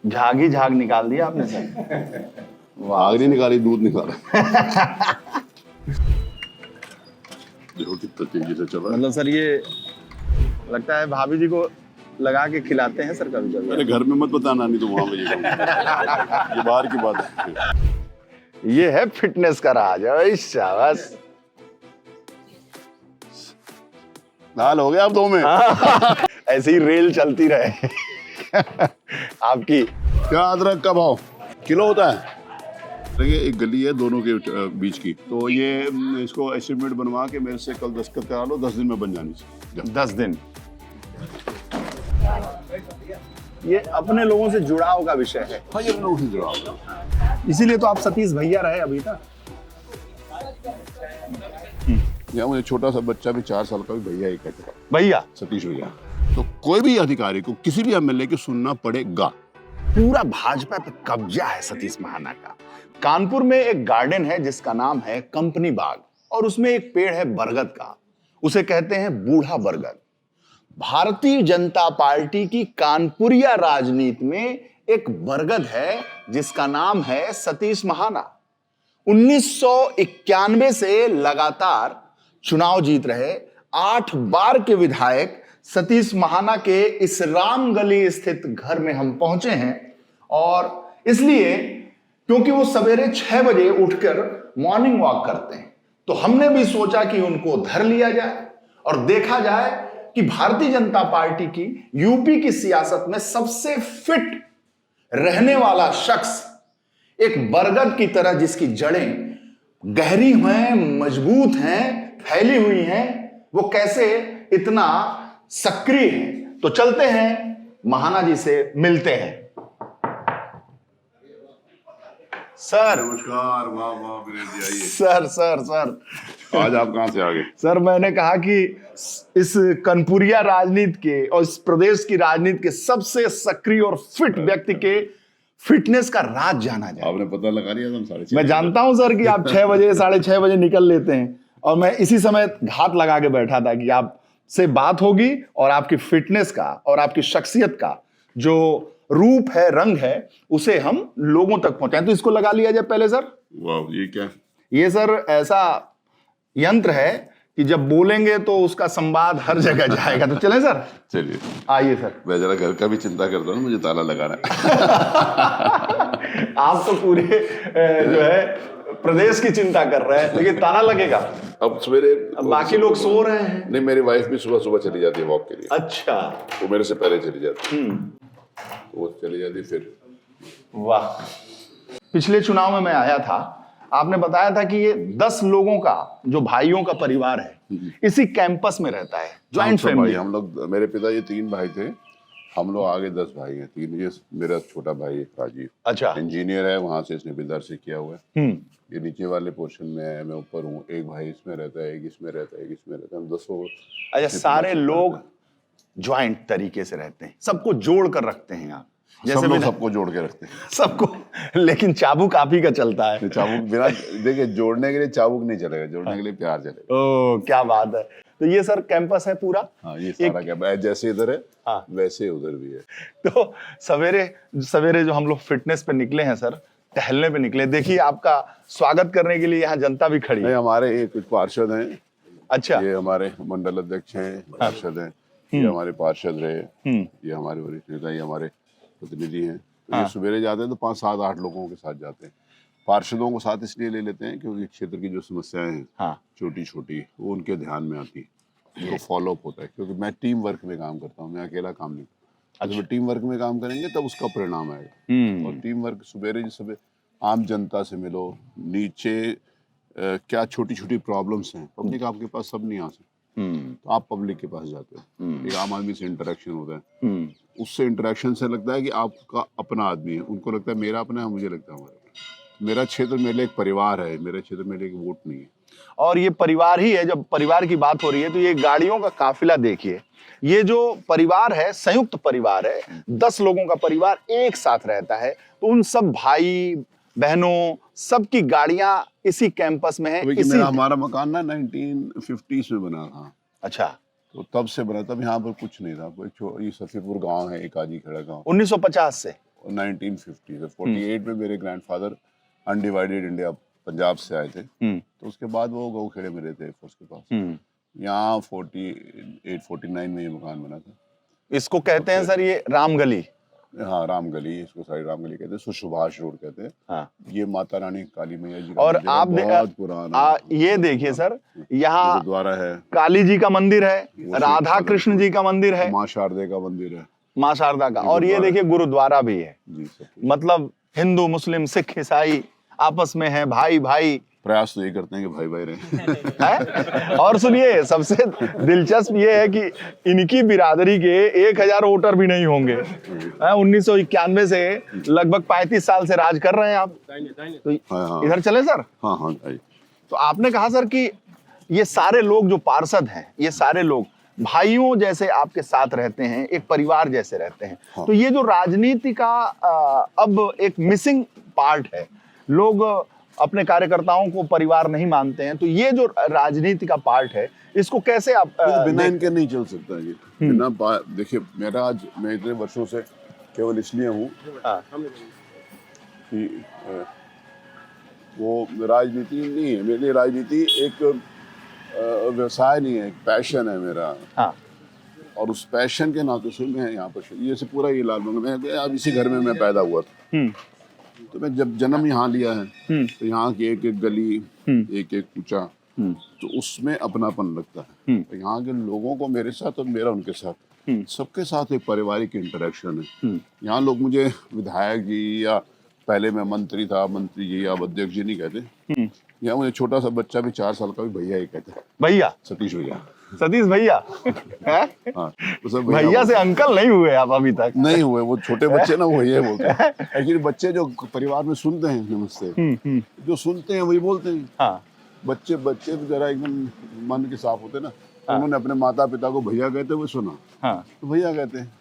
झाग ही झाग निकाल दिया आपने सर। आग नहीं निकाली, दूध निकाला। देखो कितना तेजी से चला है। मतलब सर ये लगता है भाभी जी को लगा के खिलाते हैं सर कभी कभी। अरे घर में मत बताना, नहीं तो वहां पे ये बाहर की बात है। ये है फिटनेस का राज। ओए शाबाश। दाल हो गया अब 2 में। ऐसे ही रेल चलती रहे। आपकी क्या अदरक का भाव किलो होता है? देखिए एक गली है दोनों के बीच की, तो ये इसको एस्टिमेट बनवा के मेरे से कल दस्तखत करा लो, 10 दिन में बन जानी चाहिए। 10 दिन। ये अपने लोगों से जुड़ाव का विषय है। हाँ, ये लोगों से जुड़ा हुआ। इसीलिए तो आप सतीश भैया रहे अभी तक। यहाँ मुझे छोटा सा बच्चा भी 4 साल का भी भैया ही कहते हैं, भैया सतीश भैया। तो कोई भी अधिकारी को किसी भी एमएलए की सुनना पड़ेगा। पूरा भाजपा पे कब्जा है सतीश महाना का। कानपुर में एक गार्डन है जिसका नाम है कंपनी बाग, और उसमें एक पेड़ है बरगद का, उसे कहते हैं बूढ़ा बरगद। भारतीय जनता पार्टी की कानपुरिया राजनीति में एक बरगद है जिसका नाम है सतीश महाना। 1991 से लगातार चुनाव जीत रहे 8 बार के विधायक सतीश महाना के इस रामगली स्थित घर में हम पहुंचे हैं, और इसलिए क्योंकि वो सवेरे 6 बजे उठकर मॉर्निंग वॉक करते हैं, तो हमने भी सोचा कि उनको धर लिया जाए और देखा जाए कि भारतीय जनता पार्टी की यूपी की सियासत में सबसे फिट रहने वाला शख्स, एक बरगद की तरह जिसकी जड़ें गहरी हैं, मजबूत हैं, फैली हुई हैं, वो कैसे इतना सक्रिय है। तो चलते हैं महाना जी से मिलते हैं। सर नमस्कार। वाह वाह वीरेंद्र जी, आइए। सर आज आप कहाँ से आ गए? सर मैंने कहा कि इस कनपुरिया राजनीति के और इस प्रदेश की राजनीति के सबसे सक्रिय और फिट व्यक्ति के फिटनेस का राज जाना जाए। आपने पता लगा लिया? हम 6:30। मैं जानता हूं सर कि आप 6 बजे 6:30 बजे निकल लेते हैं, और मैं इसी समय घात लगा के बैठा था कि आप से बात होगी और आपकी फिटनेस का और आपकी शख्सियत का जो रूप है, रंग है, उसे हम लोगों तक पहुंचाएं। तो इसको लगा लिया जाए पहले सर। वाह, ये क्या? ये सर ऐसा यंत्र है कि जब बोलेंगे तो उसका संवाद हर जगह जाएगा। तो चलें सर? चलिए आइए सर। मैं जरा घर का भी चिंता करता हूँ, मुझे ताला लगाना है। आप तो पूरे जो है प्रदेश की चिंता कर रहे हैं, लेकिन ताला लगेगा। अब सवेरे बाकी लोग सो रहे हैं। नहीं, मेरी वाइफ भी सुबह सुबह चली जाती है वॉक के लिए। अच्छा। वो मेरे से पहले चली जाती। वो चली जाती फिर। वाह। पिछले चुनाव में मैं आया था, आपने बताया था कि ये 10 लोगों का जो भाइयों का परिवार है इसी कैंपस में रहता है, ज्वाइंट फैमिली। हम लोग, मेरे पिता ये 3 भाई थे, हम लोग आगे 10 भाई हैं। 3 ये मेरा छोटा भाई है राजीव। अच्छा। इंजीनियर है, वहां से इसने बिल्डर से किया हुआ है। ये नीचे वाले पोर्शन में है, मैं ऊपर हूँ। एक भाई इसमें रहता है, एक इसमें रहता है, एक इसमें रहता है। हम 10 अच्छा, सारे लोग ज्वाइंट तरीके से रहते हैं, सबको जोड़ कर रखते हैं आप। जैसे लोग सबको जोड़ के रखते हैं सबको, लेकिन चाबुक आप ही का चलता है। चाबुक बिना, देखिए जोड़ने के लिए चाबुक नहीं चलेगा, जोड़ने के लिए प्यार चलेगा। ओह क्या बात है। तो ये सर कैंपस है पूरा। हाँ, ये सारा कैंपस जैसे इधर है, हाँ, वैसे उधर भी है। तो सवेरे सवेरे जो हम लोग फिटनेस पे निकले हैं सर, टहलने पे निकले, देखिए आपका स्वागत करने के लिए यहाँ जनता भी खड़ी है। हमारे एक कुछ पार्षद हैं। अच्छा। ये हमारे मंडल अध्यक्ष हैं, पार्षद हैं। ये हमारे पार्षद रहे, ये हमारे वरिष्ठ नेता, ये हमारे प्रतिनिधि हैं। तो ये सवेरे जाते हैं तो 5, 7, 8 लोगों के साथ जाते हैं। पार्षदों को साथ इसलिए ले लेते हैं क्योंकि क्षेत्र की जो समस्याएं हैं छोटी छोटी, वो उनके ध्यान में आती है, तो फॉलो अप होता है। क्योंकि मैं टीम वर्क में काम करता हूँ, मैं अकेला काम नहीं करता। जब टीम वर्क में काम करेंगे तब उसका परिणाम आएगा। और टीम वर्क सवेरे आम जनता से मिलो, नीचे क्या छोटी छोटी प्रॉब्लम्स हैं, पब्लिक आपके पास सब नहीं आ सकती, तो आप पब्लिक के पास जाते हो, एक आम आदमी से इंटरेक्शन होता है। उससे इंटरेक्शन से लगता है कि आपका अपना आदमी है, उनको लगता है मेरा अपना है, मुझे लगता है हमारा अपना। मेरा क्षेत्र मेरे लिए एक परिवार है, मेरे क्षेत्र मेरे लिए एक वोट नहीं है। और ये परिवार ही है। जब परिवार की बात हो रही है तो ये गाड़ियों का काफिला देखिए, ये जो परिवार है संयुक्त परिवार है, 10 लोगों का परिवार एक साथ रहता है। तो उन सब भाई बहनों सबकी गाड़ियां इसी कैंपस में है। हमारा मकान ना 1950s में बना था। अच्छा। तो तब से बना, तब यहाँ पर कुछ नहीं था। ये सफीपुर गांव है, एकाजी खेड़ा गांव। 1950 से 1950 से 48 में मेरे ग्रैंडफादर अनडिवाइडेड इंडिया पंजाब से आए थे, तो उसके बाद वो गऊ खेड़े में रहते एयरफोर्स के पास। यहाँ 48 49 में ये मकान बना था। इसको कहते हैं सर ये रामगली। हाँ, रामगली, इसको सारी रामगली कहते हैं, सुभाष रोड कहते हैं। हाँ। ये माता रानी काली मैया जी का और मंदिर है, आप बहुत पुराना। ये देखिए सर, यहाँ गुरुद्वारा है, काली जी का मंदिर है, राधा कृष्ण जी का मंदिर है, माँ शारदे का मंदिर है, माँ शारदा का, और ये देखिए गुरुद्वारा भी है जी। सब मतलब हिंदू मुस्लिम सिख ईसाई आपस में है, भाई भाई। प्रयास तो ये करते हैं कि भाई भाई रहे। है? और सुनिए, सबसे दिलचस्प ये है कि इनकी बिरादरी के 1000 वोटर भी नहीं होंगे। 1991 से लगभग 35 साल से राज कर रहे हैं आप। तो हाँ। इधर चले सर। हाँ हाँ। तो आपने कहा सर कि ये सारे लोग जो पार्षद हैं, ये सारे लोग भाइयों जैसे आपके साथ रहते हैं, एक परिवार जैसे रहते हैं। हाँ। तो ये जो राजनीति का अब एक मिसिंग पार्ट है, लोग अपने कार्यकर्ताओं को परिवार नहीं मानते हैं, तो ये जो राजनीति का पार्ट है, इसको कैसे आप बिना इनके नहीं चल सकता ये। बिना देखिए, मेरा आज मैं इतने वर्षों से केवल इसलिए हूँ कि वो राजनीति नहीं है मेरे लिए। राजनीति एक व्यवसाय नहीं है, एक पैशन है मेरा। हाँ। और उस पैशन के नाते से मैं यहाँ पर ये से पूरा ये लाल बंगला, मैं अब इसी घर में मैं पैदा हुआ था। तो मैं जब जन्म यहाँ लिया है तो यहाँ की एक एक गली, एक एक कूचा, तो उसमें अपनापन लगता है। तो यहाँ के लोगों को मेरे साथ और मेरा उनके साथ, सबके साथ एक पारिवारिक इंटरेक्शन है। यहाँ लोग मुझे विधायक जी या पहले मैं मंत्री था, मंत्री जी या अध्यक्ष जी नहीं कहते। यहाँ मुझे छोटा सा बच्चा भी 4 साल का भी भैया ही कहते हैं। भैया, सतीश भैया, सतीश भैया। हाँ, तो सब भैया से अंकल नहीं हुए आप अभी तक? नहीं हुए, वो छोटे बच्चे ना वो ये बोलते हैं। एक्चुअली बच्चे जो परिवार में सुनते हैं नमस्ते, जो सुनते हैं वही बोलते हैं। हाँ। बच्चे तो जरा एकदम मन के साफ होते ना, उन्होंने अपने माता पिता को भैया कहते हुए सुना, हाँ, तो भैया कहते हैं।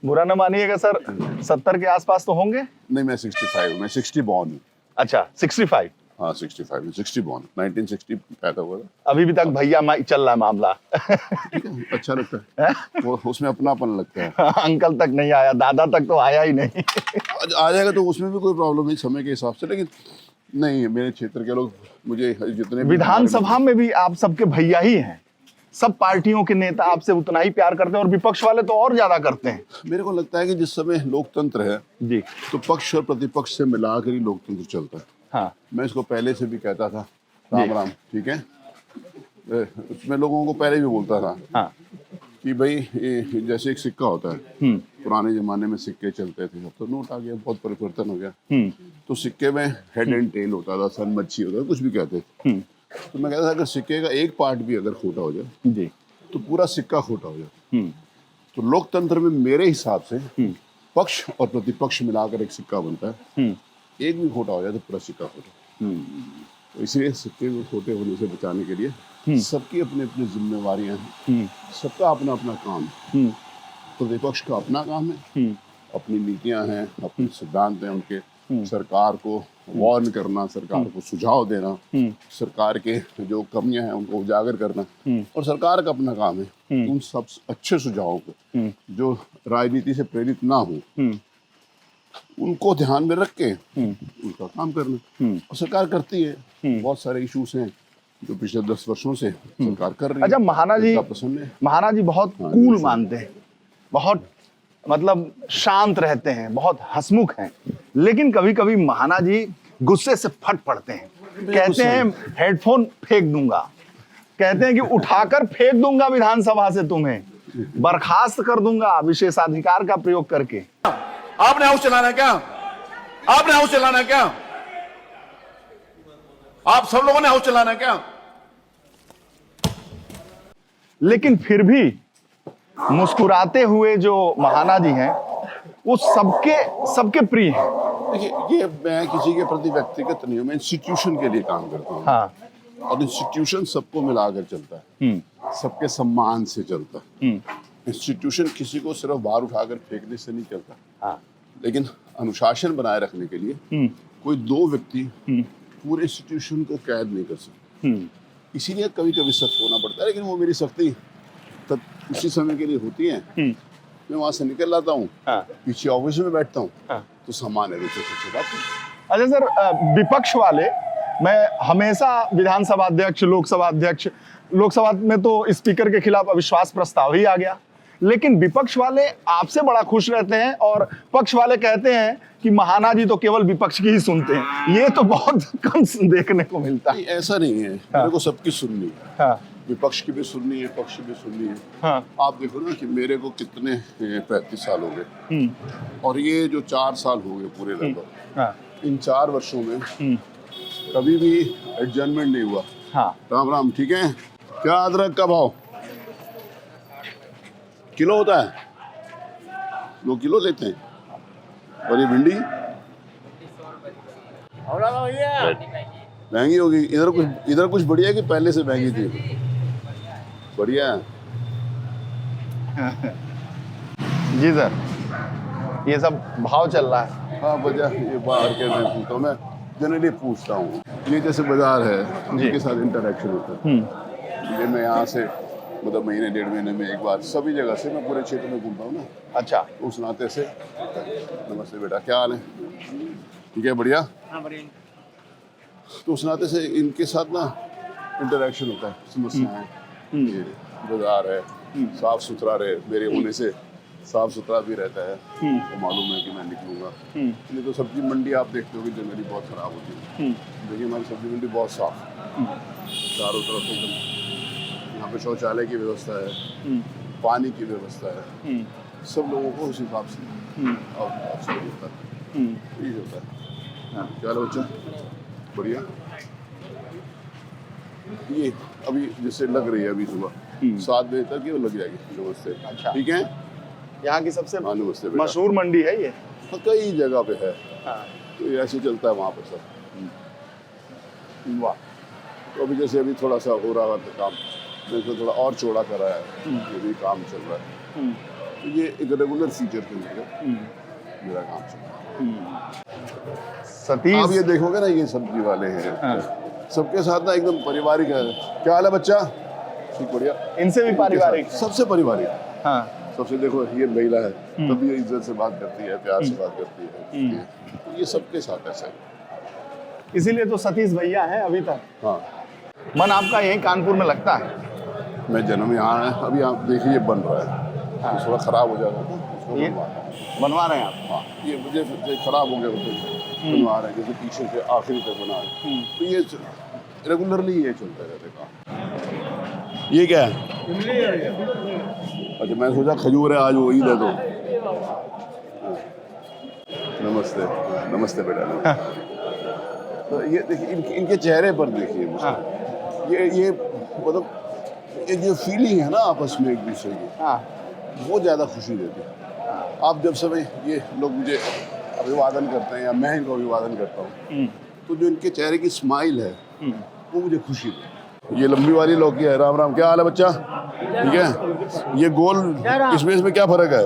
बुरा न मानिएगा सर, 70 के आसपास तो होंगे? नहीं, मैं 65, मैं 60 बॉर्न हूँ। अच्छा, 65? हाँ, 65 में 60 बॉर्न, 1960 पैदा हुआ था। अभी भी तक भैया चल रहा है मामला। ठीक है, अच्छा लगता है, वो उसमें अपनापन लगता है। अंकल तक नहीं आया, दादा तक तो आया ही नहीं। आ जाएगा तो उसमें भी कोई प्रॉब्लम नहीं समय के हिसाब से, लेकिन नहीं, मेरे क्षेत्र के लोग मुझे जितने विधानसभा में भी आप सबके भैया ही हैं, सब पार्टियों के नेता आपसे उतना ही प्यार करते हैं और विपक्ष वाले तो और ज्यादा करते हैं। मेरे को लगता है कि जिस समय लोकतंत्र है जी, तो पक्ष और प्रतिपक्ष से मिलाकर ही लोकतंत्र चलता है। हाँ। मैं इसको पहले से भी कहता था, राम राम, ठीक है, उसमें लोगों को पहले भी बोलता था, हाँ, कि भाई जैसे एक सिक्का होता है, पुराने जमाने में सिक्के चलते थे, अब तो नोट आ गया, बहुत परिवर्तन हो गया। तो सिक्के में हेड एंड टेल होता था, सन मच्छी होता था, कुछ भी कहते थे। तो मैं कहता था अगर सिक्के का एक पार्ट भी अगर खोटा हो जाए जी, तो पूरा सिक्का खोटा हो जाए। तो लोकतंत्र में मेरे हिसाब से पक्ष और प्रतिपक्ष मिलाकर एक सिक्का बनता है, एक भी खोटा हो जाए तो पूरा सिक्का खोटा। तो इसलिए सिक्के को खोटे होने से बचाने के लिए सबकी अपनी अपनी जिम्मेवारियां हैं, सबका अपना अपना काम है। प्रतिपक्ष का अपना काम है, अपनी नीतियां हैं, अपने सिद्धांत हैं उनके, सरकार को वार्न करना, सरकार को सुझाव देना, सरकार के जो कमियां हैं उनको उजागर करना, और सरकार का अपना काम है उन सब अच्छे सुझावों को जो राजनीति से प्रेरित ना हो उनको ध्यान में रख के उनका काम करना। और सरकार करती है, बहुत सारे इश्यूज हैं जो पिछले 10 वर्षों से सरकार कर रही है। अच्छा, महाना जी बहुत कूल मानते हैं, बहुत मतलब शांत रहते हैं, बहुत हंसमुख हैं, लेकिन कभी कभी महाना जी गुस्से से फट पड़ते हैं, कहते हैं हेडफोन फेंक दूंगा, कहते हैं कि उठाकर फेंक दूंगा विधानसभा से, तुम्हें बर्खास्त कर दूंगा विशेषाधिकार का प्रयोग करके। आपने हाउस चलाना है क्या? आपने हाउस चलाना है क्या? आप सब लोगों ने हाउस चलाना है क्या? लेकिन फिर भी मुस्कुराते हुए जो महाना जी हैं वो सबके प्रिय हैं। देखिए, ये मैं किसी के प्रति व्यक्तिगत नहीं हूं, मैं इंस्टीट्यूशन के लिए काम करता हूँ। हाँ। और इंस्टीट्यूशन सबको मिलाकर चलता है, सबके सम्मान से चलता है। इंस्टीट्यूशन किसी को सिर्फ बाहर उठाकर फेंकने से नहीं चलता। हाँ। लेकिन अनुशासन बनाए रखने के लिए कोई 2 व्यक्ति पूरे इंस्टीट्यूशन को कैद नहीं कर सकते। इसीलिए कभी कभी सख्त होना पड़ता है, लेकिन वो मेरी सख्ती तब उसी समय के लिए होती है मैं वहां से निकल आता हूँ, हाँ। पीछे ऑफिस में बैठता हूँ, हाँ। तो सामान है रुचि अच्छा सर, विपक्ष वाले, मैं हमेशा विधानसभा अध्यक्ष, लोकसभा अध्यक्ष, लोकसभा में तो स्पीकर के खिलाफ अविश्वास प्रस्ताव ही आ गया, लेकिन विपक्ष वाले आपसे बड़ा खुश रहते हैं और पक्ष वाले कहते हैं कि महाना जी तो केवल विपक्ष की ही सुनते हैं। ये तो बहुत कम देखने को मिलता है। ऐसा नहीं है, मेरे को सबकी सुननी है, हाँ। विपक्ष की भी सुननी है, पक्ष की भी सुननी है। हाँ। आप देखो ना कि मेरे को कितने 35 साल हो गए, और ये जो 4 साल हो गए पूरे लगभग, हाँ। इन 4 वर्षों में कभी भी एडजर्नमेंट नहीं हुआ। हाँ। राम राम, ठीक है। क्या अदरक का भाव किलो होता है? 2 किलो लेते हैं। और ये भिंडी महंगी होगी। इधर कुछ बढ़िया है कि पहले से महंगी थी? बढ़िया है। जी सर, ये सब भाव चल रहा है। हाँ, वजह ये बाहर के मैं पूछता हूँ, मैं जनरली पूछता हूँ। ये जैसे बाजार है, उनके साथ इंटरेक्शन होता है। ये मैं यहाँ से मतलब महीने 1.5 महीने में एक बार, सभी जगह से मैं पूरे क्षेत्र में घूमता हूँ ना। अच्छा। उस नाते से नमस्ते बेटा, क्या हाल है? ठीक है, बढ़िया। हाँ, बढ़िया। तो उस नाते से इनके साथ ना इंटरेक्शन होता है, समस्याएं, ये बाजार है, साफ सुथरा रहे, मेरे होने से साफ सुथरा भी रहता है, तो मालूम है कि मैं निकलूंगा। नहीं तो सब्जी मंडी आप देखते हो कि जनरली बहुत खराब होती है। देखिए हमारी सब्जी मंडी बहुत साफ, चारों तरफ एकदम, यहाँ पे शौचालय की व्यवस्था है, पानी की व्यवस्था है, सब लोगों को उस हिसाब से होता है। ये होता है। क्या हाल है बच्चा? बढ़िया। ये अभी जैसे लग रही है, अभी सुबह 7 बजे तक ये लग जाएगी। नमस्ते। अच्छा। ठीक है। यहाँ की सबसे हाँ, नमस्ते बेटा। मशहूर मंडी है ये। हाँ, कई जगह पे है। हाँ। तो ये ऐसे चलता है वहाँ पर सब। वाह। तो अभी जैसे अभी थोड़ा सा हो रहा था काम, जैसे थोड़ा और चौड़ा करा है, ये भी काम चल रहा है। तो ये एक रेगुलर फीचर के लिए मेरा काम चल रहा है। सतीश, आप ये देखोगे ना, ये सब्जी वाले हैं, हाँ। सबके साथ ना एकदम पारिवारिक है। क्या हाल है बच्चा? ठीक, बढ़िया। इनसे भी पारिवारिक। सबसे पारिवारिक। हाँ। सबसे देखो, ये महिला है, तभी ये इज्जत से बात करती है, प्यार से बात करती है। तो ये सबके साथ ऐसा है। इसीलिए तो सतीश भैया हैं अभी तक। हाँ। मन आपका यहीं कानपुर में लगता है? मैं जन्म यहाँ है, अभी आप देखिए ये बन रहा है। हाँ। थोड़ा खराब हो जाएगा तो उसको ये बनवा रहे हैं। बनवा रहे हैं आप? हाँ, ये मुझे खराब हो गया तो बनवा रहे हैं, जैसे पीछे से आखिरी तक बना रहे हैं। तो ये रेगुलरली ये चलता रहता काम। ये क्या है? अच्छा, मैं सोचा खजूर है, आज वो ईद है तो। नमस्ते। नमस्ते बेटा। तो ये देखिए, इनके चेहरे पर देखिए मुझे, ये मतलब ये जो फीलिंग है ना आपस में एक दूसरे की, हाँ। वो ज़्यादा खुशी देती है। आप जब समय ये लोग मुझे अभिवादन करते हैं या मैं इनको अभिवादन करता हूँ, तो जो इनके चेहरे की स्माइल है वो मुझे खुशी देती है। ये लंबी वाली लौकी है। राम राम, क्या हाल है बच्चा? ठीक है। ये गोल, इसमें क्या फर्क है?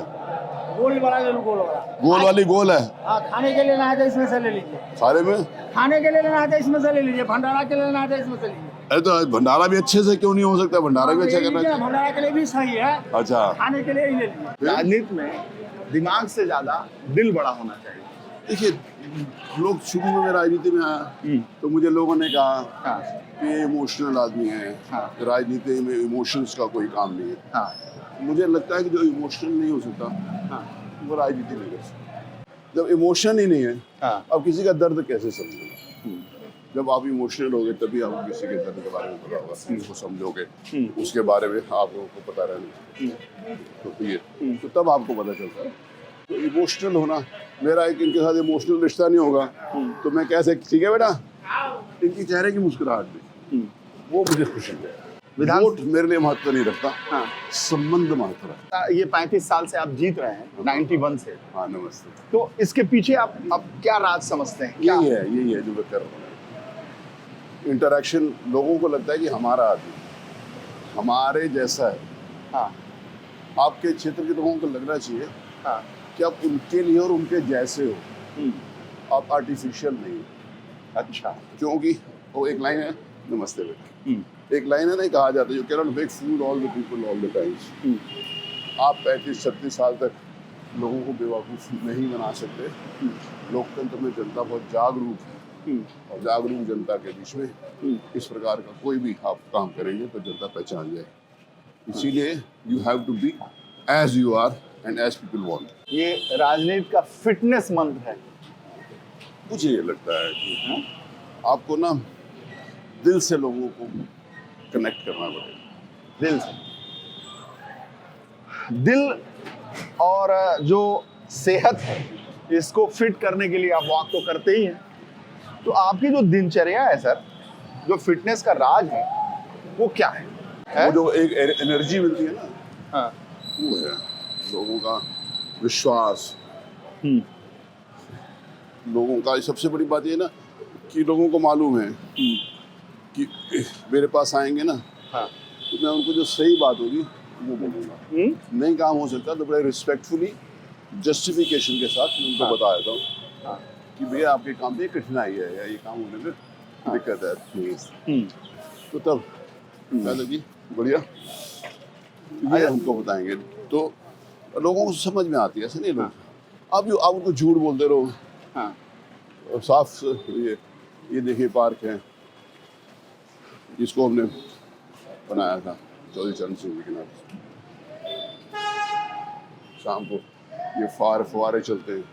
गोल वाला ले लो, गोल वाला। गोल वाली गोल है। हाँ, खाने के लिए लेना है तो इसमें से ले लीजिए। सारे में खाने के लिए लेना है तो इसमें से ले लीजिए। भंडारा के लिए लेना है तो इसमें से लीजिए। अरे तो भंडारा भी अच्छे से क्यों नहीं हो सकता? भंडारा भी अच्छा करना चाहिए। भंडारा के लिए भी सही है। अच्छा, खाने के लिए ही ले लीजिए। राजनीति में दिमाग से ज्यादा दिल बड़ा होना चाहिए। देखिए, लोग शुरू में मैं राजनीति में आया तो मुझे लोगों ने कहा हाँ। कि ये इमोशनल आदमी है, हाँ। राजनीति में इमोशंस का कोई काम नहीं है। हाँ। मुझे लगता है कि जो इमोशनल नहीं हो सकता, हाँ। वो राजनीति नहीं कर सकता। जब इमोशन ही नहीं है, हाँ। अब किसी का दर्द कैसे समझोगे? जब आप इमोशनल होगे तभी आप किसी के दर्द के बारे में पता होगा, उसको समझोगे, उसके बारे में आप लोगों को पता रहना, तो ये तो तब आपको पता चलता है। तो इमोशनल होना, मेरा एक इनके साथ इमोशनल रिश्ता नहीं होगा तो मैं कैसे? ठीक है बेटा, इनकी चेहरे की मुस्कुराहट भी, वो मुझे खुशी है। वोट मेरे लिए महत्व नहीं रखता, हाँ। संबंध महत्व रखता। ये 35 साल से आप जीत रहे हैं, 91 से। हाँ, नमस्ते। तो इसके पीछे आप क्या राज समझते हैं? क्या यही है जो मैं कर रहा हूँ। इंटरेक्शन, लोगों को लगता है कि हमारा आदमी हमारे जैसा है। हाँ। आपके क्षेत्र के लोगों को लगना चाहिए हाँ। कि आप उनके लिए और उनके जैसे हो, आप आर्टिफिशियल नहीं हो। अच्छा। क्योंकि वो एक लाइन है, नमस्ते बेटा, एक लाइन है ना, कहा जाता है, you can not make fool all the people all the times. आप 35-36 साल तक लोगों को बेवकूफ़ नहीं बना सकते। लोकतंत्र में जनता बहुत जागरूक है और जागरूक जनता के बीच में इस प्रकार का कोई भी आप काम करेंगे तो जनता पहचान जाए। इसीलिए you have to be as you are and as people want. ये राजनीति का फिटनेस मंत्र है। मुझे ये लगता है कि आपको ना दिल से लोगों को कनेक्ट करना पड़ेगा। दिल से, दिल और जो सेहत है इसको फिट करने के लिए आप वॉक तो करते ही हैं। तो आपकी जो दिनचर्या है सर, जो फिटनेस का राज है वो क्या है? वो जो एक एनर्जी मिलती है ना, हाँ। वो है लोगों का विश्वास। लोगों का सबसे बड़ी बात ये ना कि लोगों को मालूम है कि मेरे पास आएंगे ना, हाँ। तो मैं उनको जो सही बात होगी वो बोलूँगा। नहीं काम हो सकता तो बड़े रिस्पेक्टफुली जस्टिफिकेशन के साथ मैं उनको बता देता हूँ कि भैया आपके काम में कठिनाई है या ये काम होने में दिक्कत है प्लीज। तो तब कहते जी बढ़िया, ये हमको बताएंगे तो लोगों को समझ में आती है। ऐसे नहीं लोग आप उनको झूठ बोलते रहो। हाँ। साफ ये देखिए पार्क है, इसको हमने बनाया था चौधरी चरण सिंह जी के नाम से। शाम को ये फुहारे चलते हैं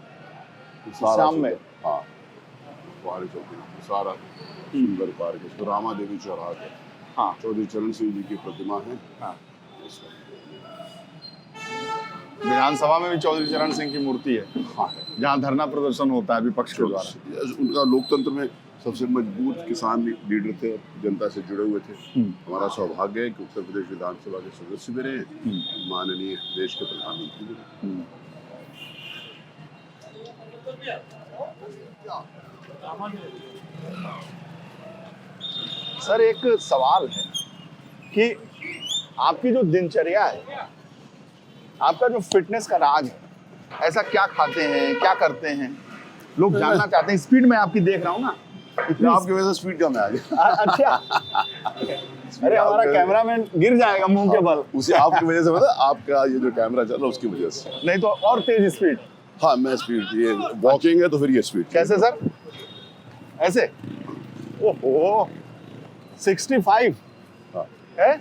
शाम में? हाँ, फुहारे चलते हैं। सारा सुंदर पार्क है। इसको रामा देवी चौराहा है। हाँ। चौधरी चरण सिंह जी की प्रतिमा है। हाँ। विधानसभा में भी चौधरी चरण सिंह की मूर्ति है। हाँ, जहाँ धरना प्रदर्शन होता है विपक्ष के द्वारा। उनका लोकतंत्र में सबसे मजबूत किसान लीडर थे, जनता से जुड़े हुए थे। हमारा सौभाग्य है कि उत्तर प्रदेश विधानसभा के सदस्य भी रहे, माननीय देश के प्रधानमंत्री भी। सर एक सवाल है कि आपकी जो दिनचर्या है, आपका जो फिटनेस का राज है, ऐसा क्या खाते हैं, क्या करते हैं? लोग जानना चाहते हैं। स्पीड में आपकी देख रहा हूँ ना, इतना आपकी वजह से स्पीड कम है आज। अच्छा। अरे हमारा कैमरामैन गिर जाएगा मुंह के बल। उसी आपकी वजह से, पता आपका ये जो कैमरा चल रहा है उसकी वजह से। नहीं तो और तेज स्पीड। हाँ, मैं स्पीड, ये वॉकिंग है तो फिर ये स्पीड। कैसे सर? ऐसे? ओहो, 65 हाँ। है?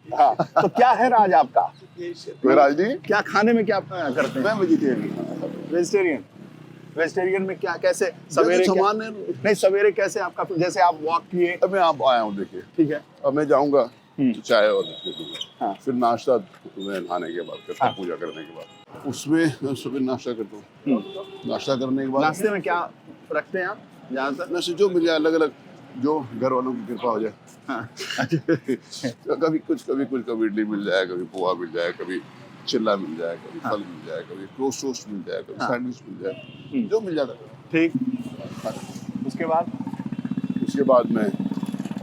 हाँ। तो क्या है राज आपका? कोई राज नहीं। क्या खाने में क्या करते हैं? मैं वेजिटेरियन। वेजिटेरियन। वेजिटेरियन में क्या, कैसे सवेरे सामान नहीं सवेरे कैसे आपका, जैसे आप वॉक किए? अब मैं आप आया हूँ, देखिए ठीक है। अब मैं जाऊँगा चाय और बिस्किट लूँगा। हाँ। फिर नाश्ता मैं नहाने के बाद करता हूँ, हाँ। पूजा करने के बाद। उसमें मैं सुबह नाश्ता करता हूँ। नाश्ता करने के बाद नाश्ते में क्या रखते हैं आप ज्यादातर? नाश्ते जो मिल जाए, अलग अलग, जो घर वालों की कृपा हो जाए। हाँ। कभी कुछ कभी इडली मिल जाए, कभी पोहा मिल जाए, कभी चिल्ला मिल जाए, कभी फल मिल जाए, कभी टोस्ट मिल जाए, कभी सैंडविच मिल जाए, जो मिल जाता है। ठीक। उसके बाद मैं